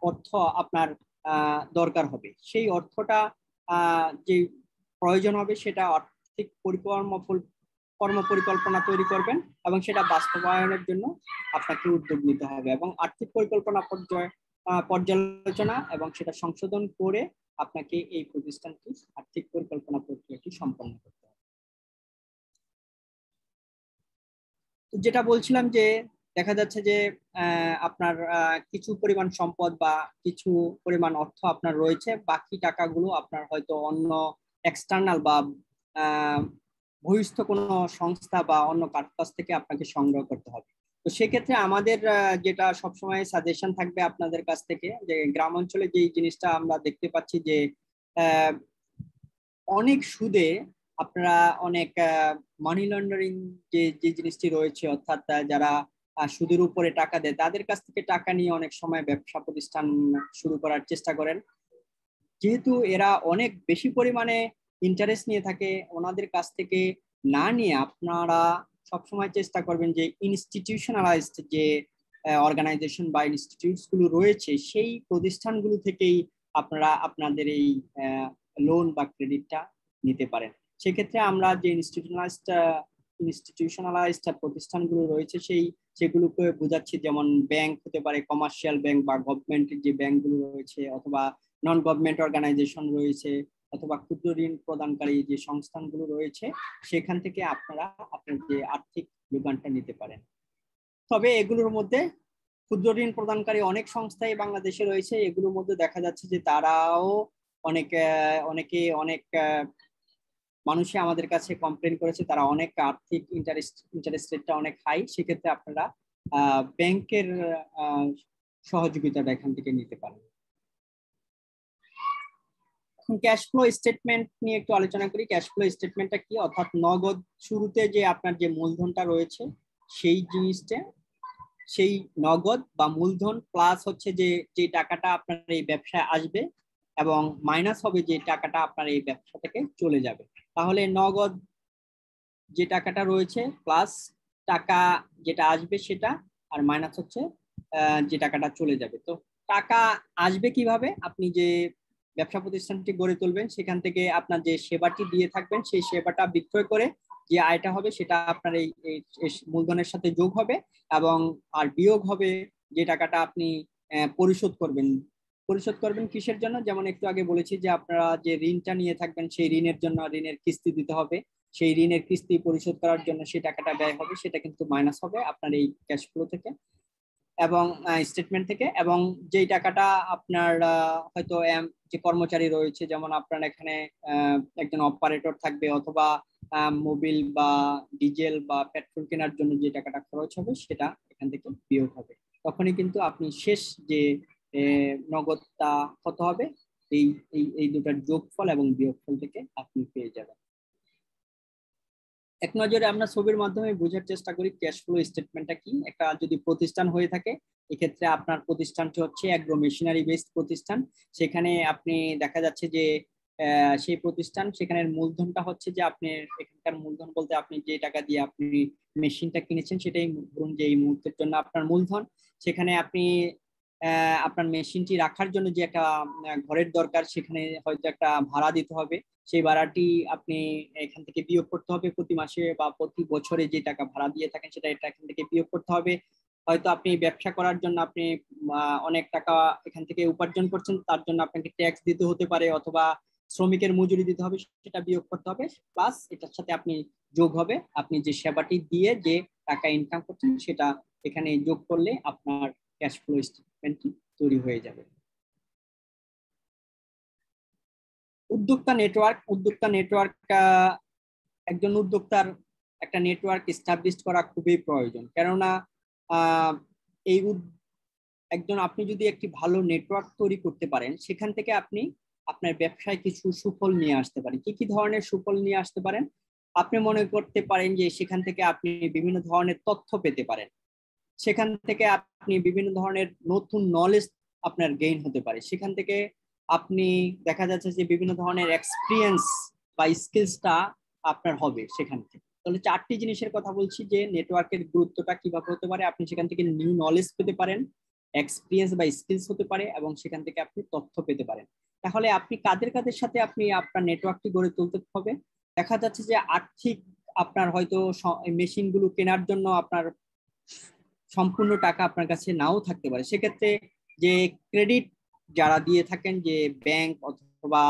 অর্থ আপনার দরকার হবে। সেই অর্থটা যে প্রয়োজন হবে সেটা আর্থিক কর্ম পরিকল্পনা তৈরি করবেন এবং সেটা বাস্তবায়নের জন্য আপনাকে উদ্যোগ নিতে হবে এবং আর্থিক পরিকল্পনা পর্যালোচনা এবং সেটা সংশোধন করে আপনাকে এই প্রতিষ্ঠানটি আর্থিক পরিকল্পনা প্রক্রিয়াটি সম্পন্ন করতে হবে। যেটা বলছিলাম যে দেখা যাচ্ছে যে আপনার কিছু পরিমাণ সম্পদ বা কিছু পরিমাণ অর্থ আপনার রয়েছে, বাকি টাকাগুলো আপনার হয়তো অন্য এক্সটার্নাল বা বহিস্থ কোনো সংস্থা বা অন্য কারোর কাছ থেকে আপনাকে সংগ্রহ করতে হবে। তো সেক্ষেত্রে আমাদের যেটা সবসময় সাজেশন থাকবে আপনাদের কাছ থেকে, যে গ্রাম অঞ্চলে যে জিনিসটা আমরা দেখতে পাচ্ছি যে অনেক সুদে আপনারা অনেক মানি লন্ডারিং যে জিনিসটি রয়েছে, অর্থাৎ যারা সুদের উপরে টাকা দেয় তাদের কাছ থেকে টাকা নিয়ে অনেক সময় ব্যবসা প্রতিষ্ঠান শুরু করার চেষ্টা করেন। যেহেতু এরা অনেক বেশি পরিমাণে ইন্টারেস্ট নিয়ে থাকে, ওনাদের কাছ থেকে না নিয়ে আপনারা সবসময় চেষ্টা করবেন যে ইনস্টিটিউশনালাইজড যে অর্গানাইজেশন বা ইনস্টিটিউটস গুলো রয়েছে সেই প্রতিষ্ঠানগুলো থেকেই আপনারা আপনাদের এই লোন বা ক্রেডিটটা নিতে পারেন। সেক্ষেত্রে আমরা যে ইনস্টিটিউশনালাইজড প্রতিষ্ঠানগুলো রয়েছে সেগুলোকে বোঝাচ্ছি, যেমন ব্যাংক হতে পারে, কমার্শিয়াল ব্যাংক বা গভর্নমেন্টের যে ব্যাংকগুলো রয়েছে, অথবা নন গভর্নমেন্ট অর্গানাইজেশন রয়েছে, অথবা ক্ষুদ্র ঋণ প্রদানকারী যে সংস্থানগুলো রয়েছে, সেখান থেকে আপনারা আপনার যে আর্থিক যোগানটা নিতে পারেন। তবে এগুলোর মধ্যে ক্ষুদ্র ঋণ প্রদানকারী অনেক সংস্থাই বাংলাদেশে রয়েছে, এগুলোর মধ্যে দেখা যাচ্ছে যে তারাও অনেকে অনেক মানুষই আমাদের কাছে কমপ্লেন করেছে তারা অনেক আর্থিক ইন্টারেস্ট রেটটা অনেক হাই। সেক্ষেত্রে আপনারা ব্যাংকের সহযোগিতাটা এখান থেকে নিতে পারেন। ক্যাশ ফ্লো স্টেটমেন্ট নিয়ে একটু আলোচনা করি। ক্যাশ ফ্লো স্টেটমেন্টটা কি? অর্থাৎ নগদ শুরুতে যে আপনার যে মূলধনটা রয়েছে সেই জিনিসটা, সেই নগদ বা মূলধন প্লাস হচ্ছে যে টাকাটা আপনার এই ব্যবসায় আসবে এবং মাইনাস হবে যে টাকাটা আপনার এই ব্যবসা থেকে চলে যাবে। তাহলে নগদ যে টাকাটা রয়েছে প্লাস টাকা যেটা আসবে সেটা, আর মাইনাস হচ্ছে যে টাকাটা চলে যাবে। তো টাকা আসবে কিভাবে? আপনি যে ব্যবসা প্রতিষ্ঠানটি গড়ে তুলবেন সেখান থেকে আপনার যে সেবাটি দিয়ে থাকবেন সেই সেবাটা বিক্রয় করে যে আয়টা হবে সেটা আপনার এই মূলধনের সাথে যোগ হবে এবং আর বিয়োগ হবে যে টাকাটা আপনি পরিশোধ করবেন কিসের জন্য? যেমন একটু আগে বলেছি যে আপনারা যে ঋণটা নিয়ে থাকবেন সেই ঋণের জন্য ঋণের কিস্তি দিতে হবে, সেই ঋণের কিস্তি পরিশোধ করার জন্য সেই টাকাটা ব্যয় হবে, সেটা কিন্তু মাইনাস হবে আপনার এই ক্যাশ ফ্লো থেকে এবং স্টেটমেন্ট থেকে। এবং যেই টাকাটা আপনার হয়তো যে কর্মচারী রয়েছে, যেমন আপনার এখানে একজন অপারেটর থাকবে অথবা মোবিল বা ডিজেল বা পেট্রোল কেনার জন্য যে টাকাটা খরচ হবে সেটা এখান থেকে বিয়োগ হবে। তখনই কিন্তু আপনি শেষ যে নগদটা কত হবে এই দুটার যোগফল এবং বিয়োগফল থেকে আপনি পেয়ে যাবেন। এক নজরে আমরা ছবির মাধ্যমে বোঝার চেষ্টা করি ক্যাশ ফ্লো স্টেটমেন্টটা কি। একটা যদি প্রতিষ্ঠান হয়ে থাকে, এক্ষেত্রে আপনার প্রতিষ্ঠানটি হচ্ছে অ্যাগ্রো মেশিনারি বেসড প্রতিষ্ঠান। সেখানে আপনি দেখা যাচ্ছে যে সেই প্রতিষ্ঠান, সেখানের মূলধনটা হচ্ছে যে আপনি এখানকার মূলধন বলতে আপনি যে টাকা দিয়ে আপনি মেশিনটা কিনেছেন সেটাই ধরুন যে এই মুহূর্তের জন্য আপনার মূলধন। সেখানে আপনি আপনার মেশিনটি রাখার জন্য যে একটা ঘরের দরকার, সেখানে হয়তো একটা ভাড়া দিতে হবে। সেই ভাড়াটি আপনি এখান থেকে বিয়োগ করতে হবে প্রতি মাসে বা প্রতি বছরে যে টাকা ভাড়া দিয়ে থাকেন সেটা এখান থেকে বিয়োগ করতে হবে। হয়তো আপনি ব্যবসা করার জন্য আপনি অনেক টাকা এখান থেকে উপার্জন করছেন, তার জন্য আপনাকে ট্যাক্স দিতে হতে পারে, অথবা শ্রমিকের মজুরি দিতে হবে, সেটা বিয়োগ করতে হবে। প্লাস এটার সাথে আপনি যোগ হবে আপনি যে সেবাটি দিয়ে যে টাকা ইনকাম করছেন, সেটা এখানে যোগ করলে আপনার ক্যাশ ফ্লো স্টেটমেন্টটি তৈরি হয়ে যাবে। উদ্যোক্তা নেটওয়ার্ক একজন উদ্যোক্তার একটা নেটওয়ার্ক এস্টাবলিশ করা খুবই প্রয়োজন। কেননা এই একজন আপনি যদি একটি ভালো নেটওয়ার্ক তৈরি করতে পারেন, সেখান থেকে আপনি আপনার ব্যবসায় কিছু সুফল নিয়ে আসতে পারেন। কি কি ধরনের সুফল নিয়ে আসতে পারেন? আপনি মনে করতে পারেন যে সেখান থেকে আপনি বিভিন্ন ধরনের তথ্য পেতে পারেন, সেখান থেকে আপনি বিভিন্ন ধরনের নতুন নলেজ আপনার গেইন হতে পারে, সেখান থেকে আপনি দেখা যাচ্ছে যে বিভিন্ন ধরনের এক্সপিরিয়েন্স বা স্কিলসটা আপনার হবে সেখান থেকে। তাহলে 4টি জিনিসের কথা বলছি যে নেটওয়ার্কের গুরুত্বটা কিভাবে হতে পারে। আপনি সেখান থেকে নিউ নলেজ পেতে পারেন, এক্সপিরিয়েন্স বা স্কিলস হতে পারে, এবং সেখান থেকে আপনি তথ্য পেতে পারেন। তাহলে আপনি কাদের কাদের সাথে আপনি আপনার নেটওয়ার্কটি গড়ে তুলতে হবে। দেখা যাচ্ছে যে আর্থিক আপনার হয়তো মেশিনগুলো কেনার জন্য আপনার সম্পূর্ণ টাকা আপনার কাছে নাও থাকতে পারে। সেক্ষেত্রে যে ক্রেডিট যারা দিয়ে থাকেন, যে ব্যাংক অথবা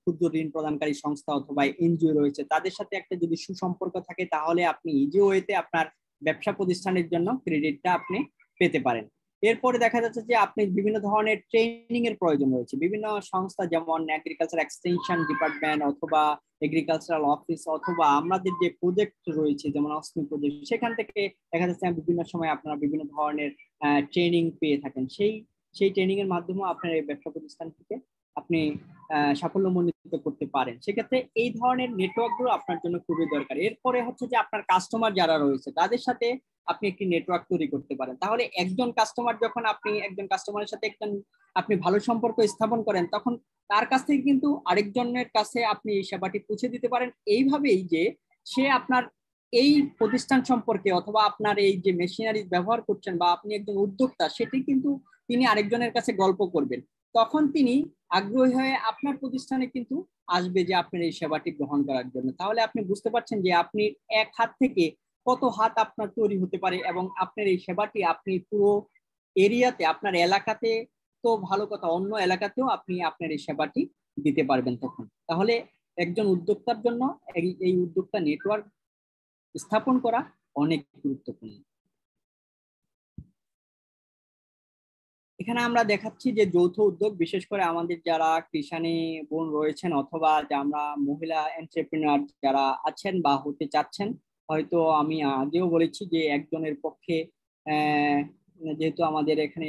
ক্ষুদ্র ঋণ প্রদানকারী সংস্থা অথবা এনজিও রয়েছে, তাদের সাথে একটা যদি সুসম্পর্ক থাকে, তাহলে আপনি ইজি ওয়েতে আপনার ব্যবসা প্রতিষ্ঠানের জন্য ক্রেডিটটা আপনি পেতে পারেন। এরপরে দেখা যাচ্ছে যে আপনি বিভিন্ন ধরনের ট্রেনিং এর প্রয়োজন রয়েছে। বিভিন্ন সংস্থা যেমন এগ্রিকালচার এক্সটেনশন ডিপার্টমেন্ট অথবা এগ্রিকালচারাল অফিস অথবা আমাদের যে প্রজেক্ট রয়েছে যেমন অসমি প্রজেক্ট, সেখান থেকে দেখা যাচ্ছে বিভিন্ন সময় আপনারা বিভিন্ন ধরনের ট্রেনিং পেয়ে থাকেন। সেই ট্রেনিং এর মাধ্যমে আপনার এই ব্যবসা প্রতিষ্ঠান থেকে আপনি সাফল্যমণ্ডিত করতে পারেন। সেক্ষেত্রে এই ধরনের নেটওয়ার্ক গুলো আপনার জন্য খুবই দরকার। এরপরে হচ্ছে যে আপনার কাস্টমার যারা রয়েছে তাদের সাথে আপনি একটি নেটওয়ার্ক তৈরি করতে পারেন। তাহলে একজন কাস্টমার যখন আপনি একজন কাস্টমারের সাথে আপনি ভালো সম্পর্ক স্থাপন করেন, তখন তার কাছ থেকে কিন্তু আরেকজনের কাছে আপনি এই সেবাটি পৌঁছে দিতে পারেন এইভাবেই যে সে আপনার এই প্রতিষ্ঠান সম্পর্কে অথবা আপনার এই যে মেশিনারি ব্যবহার করছেন বা আপনি একজন উদ্যোক্তা, সেটি কিন্তু তিনি আরেকজনের কাছে গল্প করবেন। তখন তিনি আগ্রহী হয়ে আপনার প্রতিষ্ঠানে কিন্তু আসবে যে আপনার এই সেবাটি গ্রহণ করার জন্য। তাহলে আপনি বুঝতে পারছেন যে আপনি এক হাত থেকে কত হাত আপনার তৈরি হতে পারে, এবং আপনার এই সেবাটি আপনি পুরো এরিয়াতে আপনার এলাকাতে তো ভালো কথা, অন্য এলাকাতেও আপনি আপনার এই সেবাটি দিতে পারবেন তখন। তাহলে একজন উদ্যোক্তার জন্য এই উদ্যোক্তা নেটওয়ার্ক স্থাপন করা অনেক গুরুত্বপূর্ণ। এখানে আমরা দেখাচ্ছি যে যৌথ উদ্যোগ, বিশেষ করে আমাদের যারা কৃষানি বোন রয়েছেন অথবা আমরা মহিলা এন্টারপ্রেনার যারা আছেন বা হতে চাচ্ছেন, হয়তো আমি আগেও বলেছি যে একজনের পক্ষে যেহেতু আমাদের এখানে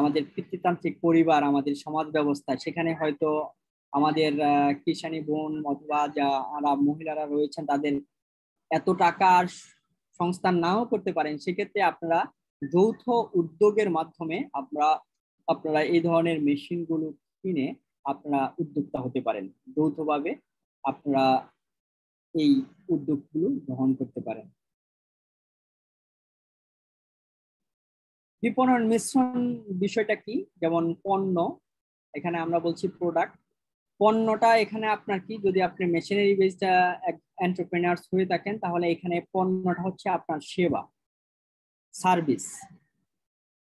আমাদের পিতৃতান্ত্রিক পরিবার, আমাদের সমাজ ব্যবস্থা, সেখানে হয়তো আমাদের কৃষানি বোন অথবা যারা মহিলারা রয়েছেন তাদের এত টাকার সংস্থান নাও করতে পারেন। সেক্ষেত্রে আপনারা যৌথ উদ্যোগের মাধ্যমে আপনারা এই ধরনের মেশিন গুলো কিনে আপনারা উদ্যোক্তা হতে পারেন। যৌথভাবে আপনারা এই উদ্যোগগুলো গ্রহণ করতে পারেন। বিপণন মিশ্রণ বিষয়টা কি? যেমন পণ্য, এখানে আমরা বলছি প্রোডাক্ট। পণ্যটা এখানে আপনার কি, যদি আপনি মেশিনারি বেসড এন্টারপ্রেনার্স হয়ে থাকেন, তাহলে এখানে পণ্যটা হচ্ছে আপনার সেবা, সার্ভিস,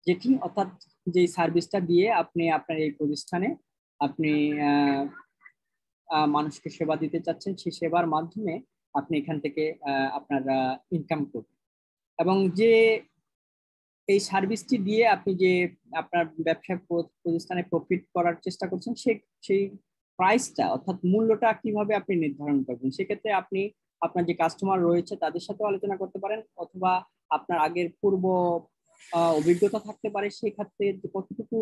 যেটি অর্থাৎ যে সার্ভিসটা দিয়ে আপনি আপনার এই প্রতিষ্ঠানে আপনি মানুষকে সেবা দিতে চাচ্ছেন, সেই সেবার মাধ্যমে আপনি এখান থেকে আপনার ইনকাম করবেন। এবং যে এই সার্ভিসটি দিয়ে আপনি যে আপনার ব্যবসা প্রতিষ্ঠানে প্রফিট করার চেষ্টা করছেন, সেই প্রাইসটা অর্থাৎ মূল্যটা কিভাবে আপনি নির্ধারণ করবেন। সেক্ষেত্রে আপনি আপনার যে কাস্টমার রয়েছে তাদের সাথে আলোচনা করতে পারেন, অথবা আপনার আগের পূর্ব অভিজ্ঞতা থাকতে পারে সেই ক্ষেত্রে কতটুকু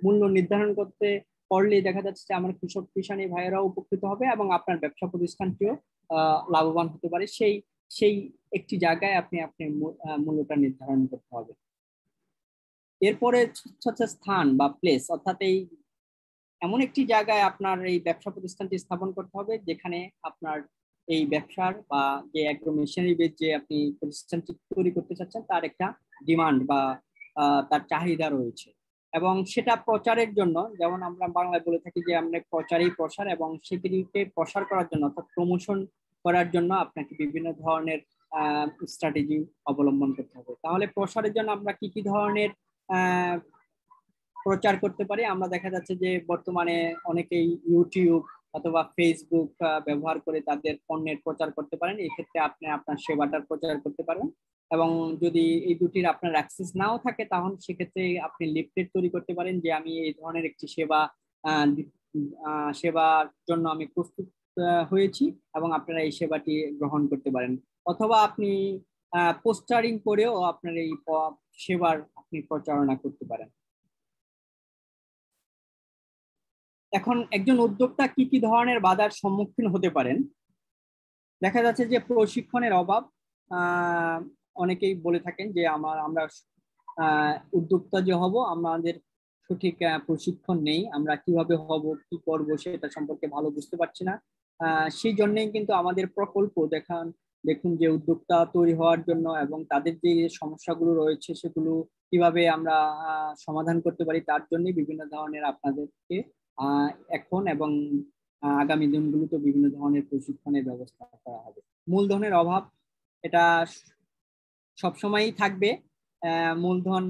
মূল্য নির্ধারণ করতে করলে দেখা যাচ্ছে যে আমার কৃষক কিষানী ভাইয়েরাও উপকৃত হবে এবং আপনার ব্যবসা প্রতিষ্ঠানটিও লাভবান হতে পারে। সেই সেই একটি জায়গায় আপনি আপনি মূল্যটা নির্ধারণ করতে হবে। এরপরে হচ্ছে স্থান বা প্লেস, অর্থাৎ এই এমন একটি জায়গায় আপনার এই ব্যবসা প্রতিষ্ঠানটি স্থাপন করতে হবে যেখানে আপনার এই ব্যবসার বা যে অ্যাগ্রো মেশিনারি বেস যে আপনি প্রতিষ্ঠানটি তৈরি করতে চাচ্ছেন তার একটা ডিমান্ড বা তার চাহিদা রয়েছে। এবং সেটা প্রচারের জন্য, যেমন আমরা বাংলায় বলে থাকি যে আমরা প্রচারই প্রসার, এবং সেটিকে প্রসার করার জন্য অর্থাৎ প্রমোশন করার জন্য আপনাকে বিভিন্ন ধরনের স্ট্র্যাটেজি অবলম্বন করতে হবে। তাহলে প্রসারের জন্য আমরা কি কি ধরনের প্রচার করতে পারি? আমরা দেখা যাচ্ছে যে বর্তমানে অনেকেই ইউটিউব অথবা ফেসবুক ব্যবহার করে তাদের পণ্যের প্রচার করতে পারেন। এই ক্ষেত্রে আপনি আপনার সেবাটার প্রচার করতে পারেন। এবং যদি এই দুটির আপনার অ্যাক্সেস নাও থাকে তাহলে সেক্ষেত্রে আপনি লিফলেট তৈরি করতে পারেন যে আমি এই ধরনের একটি সেবার জন্য আমি প্রস্তুত হয়েছি এবং আপনারা এই সেবাটি গ্রহণ করতে পারেন। অথবা আপনি পোস্টারিং করেও আপনার এই সেবার আপনি প্রচারণা করতে পারেন। এখন একজন উদ্যোক্তা কি কি ধরনের বাধার সম্মুখীন হতে পারেন? দেখা যাচ্ছে যে প্রশিক্ষণের অভাব। অনেকেই বলে থাকেন যে আমরা উদ্যোক্তা যে হব আমাদের সঠিক প্রশিক্ষণ নেই, আমরা কিভাবে হব কি করব সেটা সম্পর্কে ভালো বুঝতে পারছি না। সেই জন্যই কিন্তু আমাদের প্রকল্প দেখুন যে উদ্যোক্তা তৈরি হওয়ার জন্য এবং তাদের যে সমস্যাগুলো রয়েছে সেগুলো কিভাবে আমরা সমাধান করতে পারি তার জন্য বিভিন্ন ধরনের আপনাদেরকে এখন এবং আগামী দিনগুলোতে বিভিন্ন ধরনের প্রশিক্ষণের ব্যবস্থা করা হবে। মূলধনের অভাব এটা সবসময়ই থাকবে। মূলধন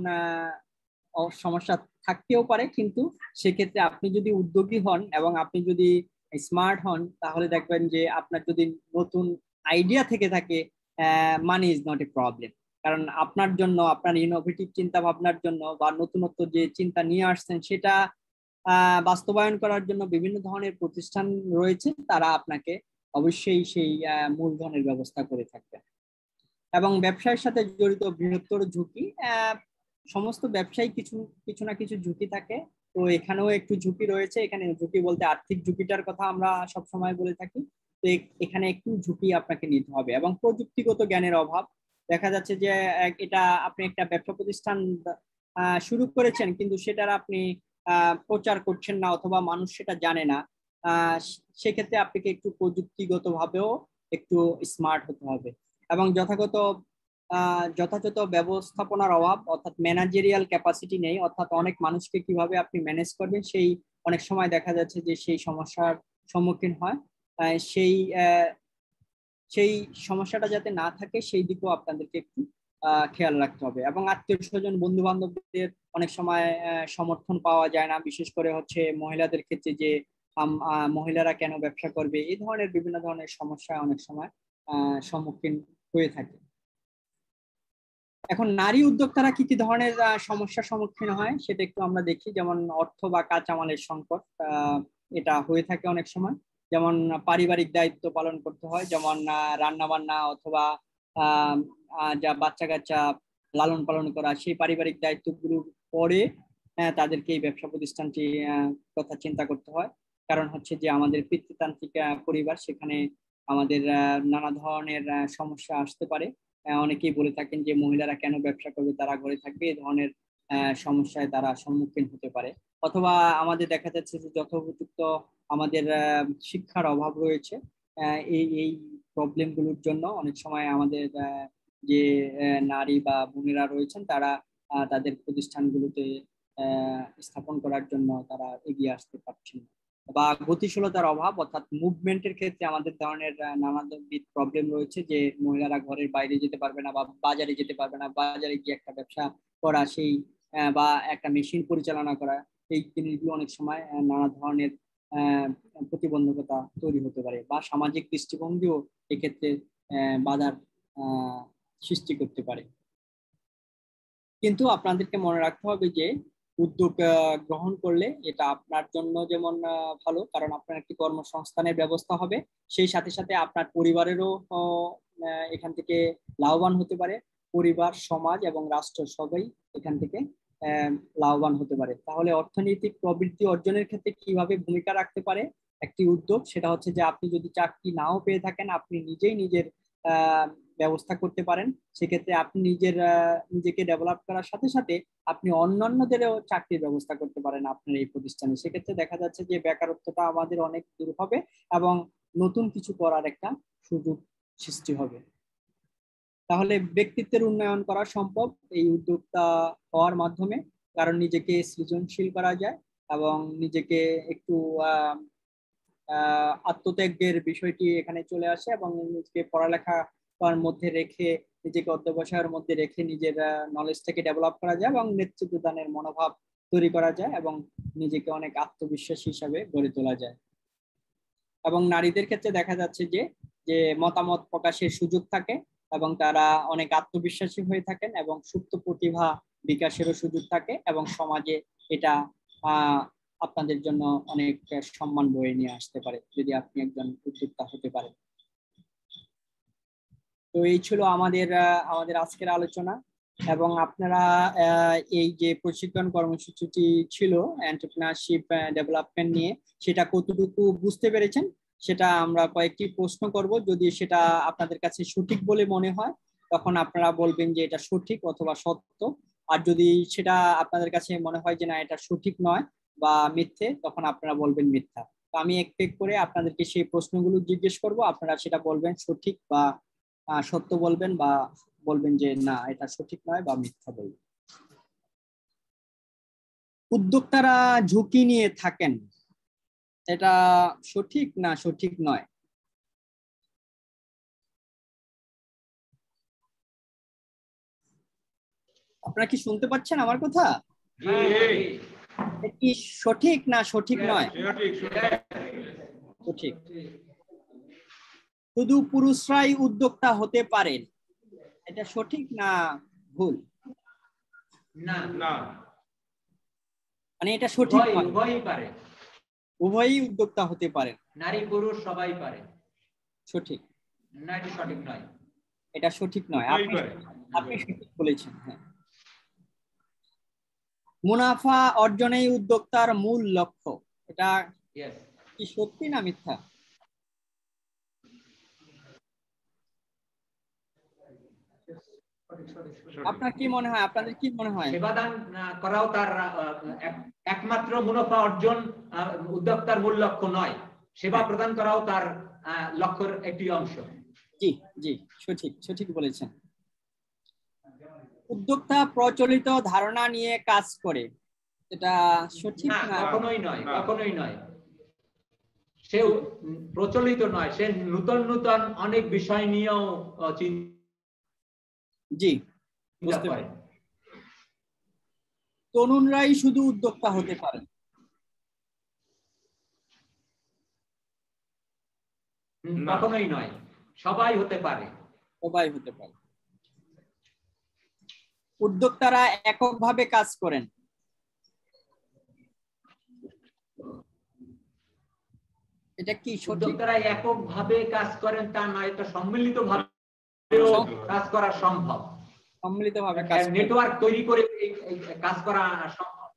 সমস্যা থাকতেও পারে, কিন্তু সেক্ষেত্রে আপনি যদি উদ্যোগী হন এবং আপনি যদি স্মার্ট হন তাহলে দেখবেন যে আপনার যদি নতুন আইডিয়া থেকে থাকে, money is not a problem. কারণ আপনার জন্য, আপনার ইনোভেটিভ চিন্তা ভাবনার জন্য বা নতুনত্ব যে চিন্তা নিয়ে আসছেন সেটা বাস্তবায়ন করার জন্য বিভিন্ন ধরনের প্রতিষ্ঠান রয়েছে, তারা আপনাকে অবশ্যই সেই মূলধনের ব্যবস্থা করে থাকবে। এবং ব্যবসায়ের সাথে জড়িত বৃহত্তর ঝুঁকি, সমস্ত ব্যবসায়ী কিছু না কিছু ঝুঁকি থাকে, তো এখানেও একটু ঝুঁকি রয়েছে। এখানে ঝুঁকি বলতে আর্থিক ঝুঁকিটার কথা আমরা সব সময় বলে থাকি, তো এখানে একটু ঝুঁকি আপনাকে নিতে হবে। এবং প্রযুক্তিগত জ্ঞানের অভাব, দেখা যাচ্ছে যে এটা আপনি একটা ব্যবসা প্রতিষ্ঠান শুরু করেছেন কিন্তু সেটার আপনি প্রচার করছেন না অথবা মানুষ সেটা জানে না, সেক্ষেত্রে আপনাকে একটু প্রযুক্তিগত ভাবেও একটু স্মার্ট হতে হবে। এবং যথাযথ ব্যবস্থাপনার অভাব, অর্থাৎ ম্যানেজেরিয়াল ক্যাপাসিটি নেই, অর্থাৎ অনেক মানুষকে কিভাবে আপনি ম্যানেজ করবেন সেই অনেক সময় দেখা যাচ্ছে যে সেই সমস্যার সম্মুখীন হয়। সেই সমস্যাটা যাতে না থাকে সেই দিকেও আপনাদেরকে একটু খেয়াল রাখতে হবে। এবং আত্মীয় স্বজন বন্ধু বান্ধবদের অনেক সময় সমর্থন পাওয়া যায় না, বিশেষ করে হচ্ছে মহিলাদের ক্ষেত্রে যে মহিলারা কেন ব্যবসা করবে, এই ধরনের বিভিন্ন ধরনের সমস্যা অনেক সময় সম্মুখীন হয়ে থাকে। এখন নারী উদ্যোক্তারা কি কি ধরনের সমস্যার সম্মুখীন হয় সেটা একটু আমরা দেখি। যেমন অর্থ বা কাঁচামালের সংকট, এটা হয়ে থাকে অনেক সময়। যেমন পারিবারিক দায়িত্ব পালন করতে হয়, যেমন রান্না বান্না অথবা যা বাচ্চা কাচ্চা লালন পালন করা, সেই পারিবারিক দায়িত্বগুলো পরে তাদেরকে এই ব্যবসা প্রতিষ্ঠানটি কথা চিন্তা করতে হয়। কারণ হচ্ছে যে আমাদের পিতৃতান্ত্রিক পরিবার, সেখানে আমাদের নানা ধরনের সমস্যা আসতে পারে। অনেকেই বলে থাকেন যে মহিলারা কেন ব্যবসা করবে, তারা ঘরে থাকবে, এই ধরনের সমস্যায় তারা সম্মুখীন হতে পারে। অথবা আমাদের দেখা যাচ্ছে যে যথোপযুক্ত আমাদের শিক্ষার অভাব রয়েছে। এই প্রবলেমগুলোর জন্য অনেক সময় আমাদের যে নারী বা বোনেরা রয়েছেন তারা তাদের প্রতিষ্ঠানগুলোতে স্থাপন করার জন্য তারা এগিয়ে আসতে পারছেন না। বা গতিশীলতার অভাব, অর্থাৎ মুভমেন্টের ক্ষেত্রে আমাদের ধরনের নানাবিধ প্রবলেম রয়েছে, যে মহিলারা ঘরের বাইরে যেতে পারবে না বা বাজারে যেতে পারবে না, বাজারে গিয়ে একটা ব্যবসা করা সেই বা একটা মেশিন পরিচালনা করা, এই জিনিসগুলো অনেক সময় নানা ধরনের প্রতিবন্ধকতা তৈরি হতে পারে। বা সামাজিক দৃষ্টিভঙ্গিও এক্ষেত্রে বাধার সৃষ্টি করতে পারে। কিন্তু আপনাদেরকে মনে রাখতে হবে যে উদ্যোগ গ্রহণ করলে এটা আপনার জন্য যেমন ভালো, কারণ আপনার একটি কর্মসংস্থানের ব্যবস্থা হবে, সেই সাথে সাথে আপনার পরিবারেরও এখান থেকে লাভবান হতে পারে। পরিবার, সমাজ এবং রাষ্ট্র সবাই এখান থেকে লাভবান হতে পারে। তাহলে অর্থনৈতিক প্রবৃদ্ধি অর্জনের ক্ষেত্রে কিভাবে ভূমিকা রাখতে পারে একটি উদ্যোগ, সেটা হচ্ছে যে আপনি যদি চাকরি নাও পেয়ে থাকেন, আপনি নিজেই নিজের ব্যবস্থা করতে পারেন। সেক্ষেত্রে আপনি নিজেকে ডেভেলপ করার সাথে সাথে আপনি অন্যান্যদেরও চাকরির ব্যবস্থা করতে পারেন আপনার এই প্রতিষ্ঠানে। সেক্ষেত্রে দেখা যাচ্ছে যে বেকারত্বটা আমাদের অনেক দূর হবে এবং নতুন কিছু করার একটা সুযোগ সৃষ্টি হবে। তাহলে ব্যক্তিত্বের উন্নয়ন করা সম্ভব এই উদ্যোক্তা হওয়ার মাধ্যমে, কারণ নিজেকে সৃজনশীল করা যায় এবং নিজেকে একটু আত্মত্যাগের বিষয়টি এখানে চলে আসে এবং নিজেকে পড়ালেখার মধ্যে রেখে, নিজেকে অধ্যবসায়ের মধ্যে রেখে নিজের নলেজটাকে ডেভেলপ করা যায় এবং নেতৃত্ব দানের মনোভাব তৈরি করা যায় এবং নিজেকে অনেক আত্মবিশ্বাসী হিসাবে গড়ে তোলা যায়। এবং নারীদের ক্ষেত্রে দেখা যাচ্ছে যে যে মতামত প্রকাশের সুযোগ থাকে এবং তারা অনেক আত্মবিশ্বাসী হয়ে থাকেন এবং সুপ্ত প্রতিভা বিকাশেরও সুযোগ থাকে এবং সমাজে এটা আপনাদের জন্য অনেক সম্মান বয়ে নিয়ে আসতে পারে যদি আপনি একজন উদ্যোক্তা হতে পারেন। তো এই ছিল আমাদের আজকের আলোচনা। এবং আপনারা এই যে প্রশিক্ষণ কর্মসূচিটি ছিল এন্টারপ্রেনারশিপ ডেভেলপমেন্ট নিয়ে, সেটা কতটুকু বুঝতে পেরেছেন সেটা আমরা কয়েকটি প্রশ্ন করব। যদি সেটা আপনাদের কাছে সঠিক বলে মনে হয় তখন আপনারা বলবেন যে এটা সঠিক অথবা সত্য, আর যদি সেটা আপনাদের কাছে মনে হয় যে না এটা সঠিক নয় বা মিথ্যে, তখন আপনারা বলবেন মিথ্যা। তো আমি এক এক করে আপনাদেরকে সেই প্রশ্নগুলো জিজ্ঞেস করব, আপনারা সেটা বলবেন সঠিক বা সত্য বলবেন, বা বলবেন যে না এটা সঠিক নয় বা মিথ্যা বলবেন। উদ্যোক্তারা ঝুঁকি নিয়ে থাকেন, এটা সঠিক না সঠিক নয়? আপনারা কি শুনতে পাচ্ছেন আমার কথা? কি সঠিক না সঠিক নয়? সঠিক। শুধু পুরুষরাই উদ্যোক্তা হতে পারেন, এটা সঠিক না ভুল? না না, মানে এটা সঠিক নয়, উভয়ই পারে, উভয়ই উদ্যোক্তা হতে পারেন, নারী পুরুষ সবাই পারে। সঠিক না, এটা সঠিক নয়। এটা সঠিক নয়, আপনি সঠিক বলেছেন। হ্যাঁ, মুনাফা অর্জনেই উদ্যোক্তার মূল লক্ষ্য, এটা কি সত্যি না মিথ্যা? আপনার কি মনে হয়, আপনাদের কি মনে হয়? সেবাদান করাও তার একমাত্র মুনাফা অর্জন উদ্যোক্তার মূল লক্ষ্য নয়, সেবা প্রদান করাও তার লক্ষ্যের একটি অংশ। জি জি, সঠিক সঠিক বলেছেন। উদ্যোক্তা প্রচলিত ধারণা নিয়ে কাজ করে, এটা সঠিক না? কখনোই নয়, কখনোই নয়। সে প্রচলিত নয়, সে নতুন নতুন অনেক বিষয় নিয়েও জি বুঝতে পারি। তরুণরাই শুধু উদ্যোক্তা হতে পারে, কখনোই নয়, সবাই হতে পারে, সবাই হতে পারে। উদ্যোক্তারা এককভাবে কাজ করেন, এটা কি সঠিক? উদ্যোক্তারা এককভাবে কাজ করেন তা নয়, এটা সম্মিলিতভাবে কাজ করা সম্ভব, সম্মিলিতভাবে কাজ, নেটওয়ার্ক তৈরি করে কাজ করা সম্ভব।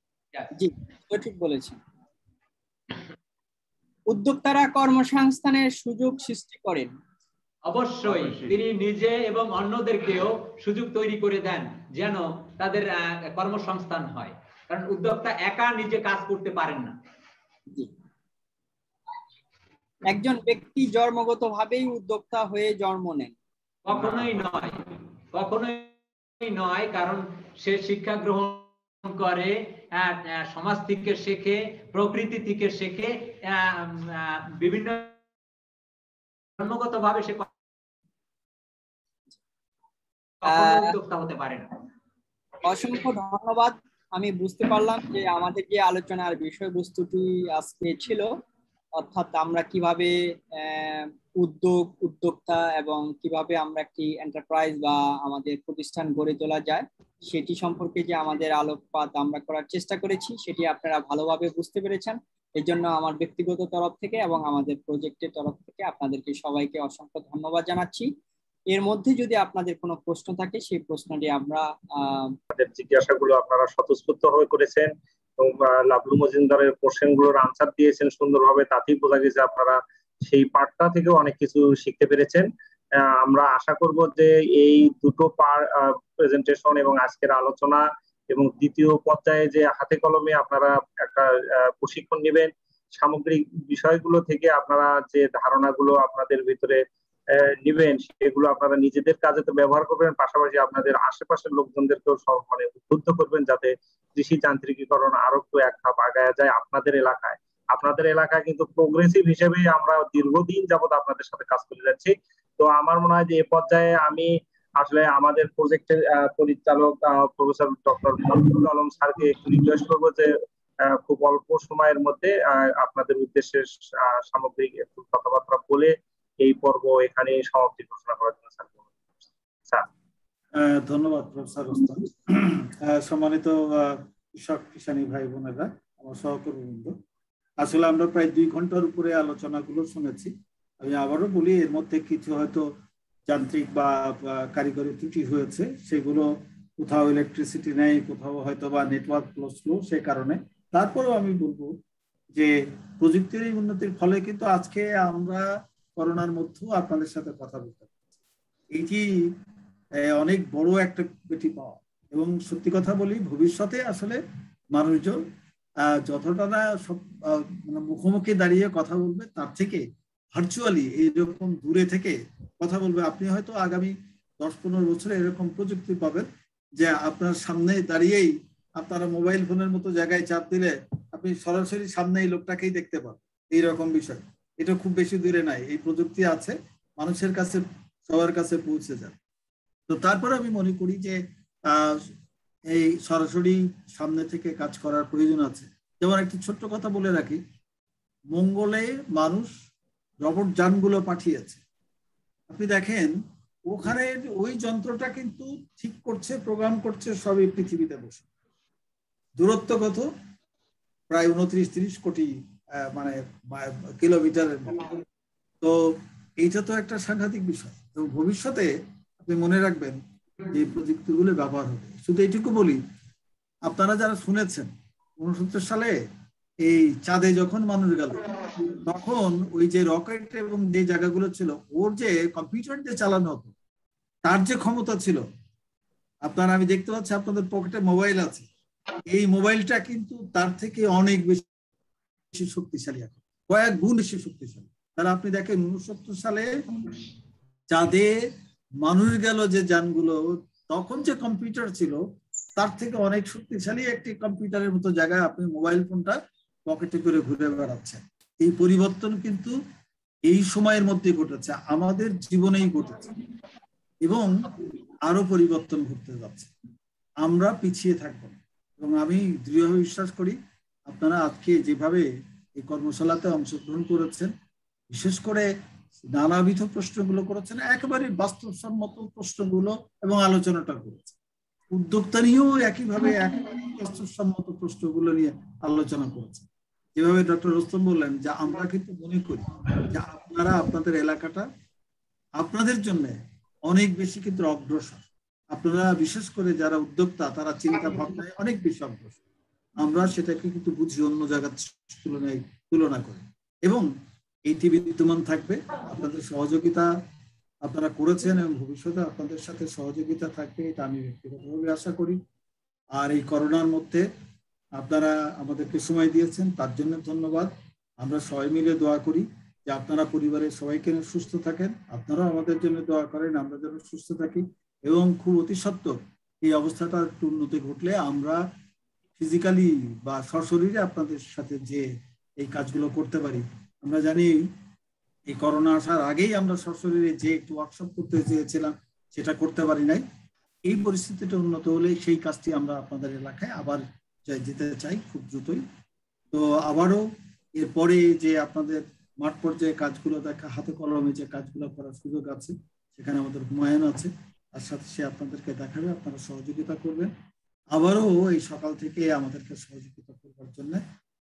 জি সঠিক বলেছেন। উদ্যোক্তারা কর্মসংস্থানের সুযোগ সৃষ্টি করেন, অবশ্যই তিনি নিজে এবং অন্যদেরকেও সুযোগ তৈরি করে দেন যেন তাদের কর্মসংস্থান হয়, কারণ উদ্যোক্তা একা নিজে কাজ করতে পারেন না। একজন ব্যক্তি জন্মগতভাবেই উদ্যোক্তা হয়ে জন্ম নেন, কখনোই নয়, কখনোই নয়, কারণ সে শিক্ষা গ্রহণ করে, সমাজ থেকে শেখে, প্রকৃতি থেকে শেখে, বিভিন্ন জন্মগতভাবে সে উদ্যোক্তা হতে পারে না। অসংখ্য ধন্যবাদ। আমি বুঝতে পারলাম যে আমাদের যে আলোচনার বিষয়বস্তুটি আজকে ছিল, অর্থাৎ আমরা কিভাবে উদ্যোক্তা এবং কিভাবে আমরা একটি এন্টারপ্রাইজ বা আমাদের প্রতিষ্ঠান গড়ে তোলা যায় সেটি সম্পর্কে যে আমাদের আলোকপাত আমরা করার চেষ্টা করেছি, সেটি আপনারা ভালোভাবে বুঝতে পেরেছেন। এই জন্য আমার ব্যক্তিগত তরফ থেকে এবং আমাদের প্রজেক্টের তরফ থেকে আপনাদেরকে সবাইকে অসংখ্য ধন্যবাদ জানাচ্ছি। এর মধ্যে যদি আপনাদের কোনো প্রশ্ন থাকে সেই প্রশ্নটি আমরা জিজ্ঞাসাগুলো আপনারা স্বতঃস্ফূর্ত হয়ে করেছেন এবং লাবলু মজুমদারের কোশ্চেন গুলোর আনসার দিয়েছেন সুন্দরভাবে, তাতেই বোঝা গেছে আপনারা সেই পার্টটা থেকে অনেক কিছু শিখতে পেরেছেন। আমরা আশা করব যে এই দুটো প্রেজেন্টেশন এবং আজকের আলোচনা এবং দ্বিতীয় পর্যায়ে যে হাতে কলমে আপনারা একটা প্রশিক্ষণ নেবেন, সামগ্রিক বিষয়গুলো থেকে আপনারা যে ধারণাগুলো আপনাদের ভিতরে নিবেন সেগুলো আপনারা নিজেদের কাজে তো ব্যবহার করবেন, পাশাপাশি আপনাদের আশেপাশের লোকজনদেরকেও মানে উদ্বুদ্ধ করবেন যাতে কৃষি যান্ত্রিকীকরণ আরো একটু এক ধাপ আগায় যায় আপনাদের এলাকায়। আপনাদের এলাকায় কিন্তু প্রোগ্রেসিভ হিসেবে আমরা দীর্ঘদিন যাবত আপনাদের সাথে কাজ করে যাচ্ছি। তো আমার মনে হয় যে এ পর্যায়ে আমি আসলে আমাদের প্রজেক্টের পরিচালক প্রফেসর ডক্টর মনজুরুল আলম স্যারকে একটু রিকোয়েস্ট করবো যে খুব অল্প সময়ের মধ্যে আপনাদের উদ্দেশ্যে সামগ্রিক একটু কথাবার্তা বলে এই পর্ব এখানে সমাপ্তি ঘোষণা করার জন্য স্যার। ধন্যবাদ প্রফেসর রোস্তম। সম্মানিত কৃষক কিষানী ভাই বোনেরা, আমার সহকর্মীবৃন্দ, আসলে আমরা প্রায় 2 ঘন্টার উপরে আলোচনাগুলো শুনেছি। আমি আবারও বলি, এর মধ্যে কিছু হয়তো যান্ত্রিক বা কারিগরি ত্রুটি হয়েছে, সেগুলো কোথাও ইলেকট্রিসিটি নেই, কোথাও হয়তো বা নেটওয়ার্ক স্লো, সে কারণে। তারপরেও আমি বলবো যে প্রযুক্তির এই উন্নতির ফলে কিন্তু আজকে আমরা করোনার মধ্যেও আপনাদের সাথে কথা বলতে পারছি। এইটি অনেক বড় একটা বেটি পাওয়া। এবং সত্যি কথা বলি, ভবিষ্যতে আসলে মানুষজন যতটা না সব মানে মুখোমুখি দাঁড়িয়ে কথা বলবে, তার থেকে ভার্চুয়ালি এইরকম দূরে থেকে কথা বলবে। আপনি হয়তো আগামী 10-15 বছরে এরকম প্রযুক্তি পাবেন যে আপনার সামনে দাঁড়িয়েই আপনারা মোবাইল ফোনের মতো জায়গায় চাপ দিলে আপনি সরাসরি সামনে এই লোকটাকেই দেখতে পাবেন। এইরকম বিষয়, এটা খুব বেশি দূরে নাই। এই প্রযুক্তি আছে, মানুষের কাছে, সবার কাছে পৌঁছে যায়। তো তারপরে আমি মনে করি যে এই সরাসরি সামনে থেকে কাজ করার প্রয়োজন আছে। যেমন একটি ছোট্ট কথা বলে রাখি, মঙ্গলে মানুষ রোবট যানগুলো পাঠিয়েছে। আপনি দেখেন ওখানে ওই যন্ত্রটা কিন্তু ঠিক করছে, প্রোগ্রাম করছে সবই পৃথিবীতে বসে। দূরত্ব কত? প্রায় 29-30 কোটি মানে কিলোমিটারের মতো। তো এইটা তো একটা সাংঘাতিক বিষয়। এবং ভবিষ্যতে আপনি মনে রাখবেন যে প্রযুক্তিগুলো ব্যবহার হবে। শুধু এইটুকু বলি, আপনারা যারা শুনেছেন 69 সালে এই চাঁদে যখন মানুষ গেল, তখন ওই যে রকেট এবং যে জায়গাগুলো ছিল, ওর যে কম্পিউটার দিয়ে চালানো হতো, তার যে ক্ষমতা ছিল, আপনারা, আমি দেখতে পাচ্ছি আপনাদের পকেটে মোবাইল আছে, এই মোবাইলটা কিন্তু তার থেকে অনেক বেশি শক্তিশালী, এখন কয়েক গুণ বেশি শক্তিশালী। তাহলে আপনি দেখেন 69 সালে চাঁদে মানুষ গেল যে যানগুলো, তখন যে কম্পিউটার ছিল তার থেকে অনেক শক্তিশালী একটি কম্পিউটারের মতো জায়গায় আপনি মোবাইল ফোনটা পকেটে করে ঘুরে বেড়াচ্ছেন। এই পরিবর্তন কিন্তু এই সময়ের মধ্যে ঘটেছে, আমাদের জীবনেই ঘটেছে এবং আরো পরিবর্তন ঘটতে যাচ্ছে। আমরা পিছিয়ে থাকবো না। এবং আমি দৃঢ়ভাবে বিশ্বাস করি আপনারা আজকে যেভাবে এই কর্মশালাতে অংশগ্রহণ করেছেন, বিশেষ করে নানাবিধ প্রশ্নগুলো করেছেন, একেবারে বাস্তবসম্মত প্রশ্নগুলো এবং আলোচনাটা করেছেন। উদ্যোক্তা নিয়েও একইভাবে বাস্তবসম্মত প্রশ্নগুলো নিয়ে আলোচনা করেছেন। যেভাবে ডক্টর রোস্তম বললেন যে আমরা কিন্তু মনে করি যে আপনারা, আপনাদের এলাকাটা আপনাদের জন্য অনেক বেশি কিন্তু অগ্রসর। আপনারা বিশেষ করে যারা উদ্যোক্তা, তারা চিন্তা ভাবনায় অনেক বেশি অগ্রসর। আমরা সেটাকে কিন্তু বুঝি অন্য জায়গার তুলনা করে। এবং এইটি বিদ্যমান থাকবে। আপনাদের সহযোগিতা আপনারা করেছেন এবং ভবিষ্যতে আপনাদের সাথে সহযোগিতা থাকবে, এটা আমি ব্যক্তিগতভাবে আশা করি। আর এই করোনার মধ্যে আপনারা আমাদেরকে সময় দিয়েছেন, তার জন্য ধন্যবাদ। আমরা সবাই মিলে দোয়া করি যে আপনারা পরিবারের সবাইকে সুস্থ থাকেন, আপনারাও আমাদের জন্য দোয়া করেন, আমরা যেন সুস্থ থাকি। এবং খুব অতি সত্বর এই অবস্থাটা একটু উন্নতি ঘটলে আমরা ফিজিক্যালি বা সশরীরে আপনাদের সাথে যে এই কাজগুলো করতে পারি। আমরা জানি এই করোনা আসার আগেই আমরা সশরীরে যে একটু ওয়ার্কশপ করতে চেয়েছিলাম, সেটা করতে পারি নাই। এই পরিস্থিতিটা উন্নত হলে সেই কাজটি আমরা আপনাদের এলাকায় আবার যেতে চাই খুব দ্রুতই। তো আবারও এরপরে যে আপনাদের মাঠ পর্যায়ে কাজগুলো দেখা, হাতে কলমে যে কাজগুলো করার সুযোগ আছে, সেখানে আমাদের হুমায়ুন আছে, তার সাথে সে আপনাদেরকে দেখাবে, আপনারা সহযোগিতা করবেন। আবারও এই সকাল থেকে আমাদেরকে সহযোগিতা করবার জন্য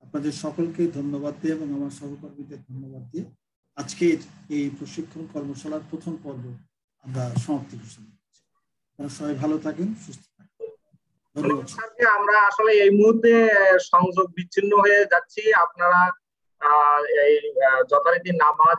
আপনাদের সকলকে ধন্যবাদ দিয়ে এবং আমার সহকর্মীদের ধন্যবাদ দিয়ে আজকের এই প্রশিক্ষণ কর্মশালার প্রথম পর্ব আমরা সমাপ্তি ঘোষণা করছি। সবাই ভালো থাকেন, সুস্থ থাকেন। ধন্যবাদ। আমরা আসলে এই মুহূর্তে সংযোগ বিচ্ছিন্ন হয়ে যাচ্ছি। আপনারা এই যথারীতি নামাজ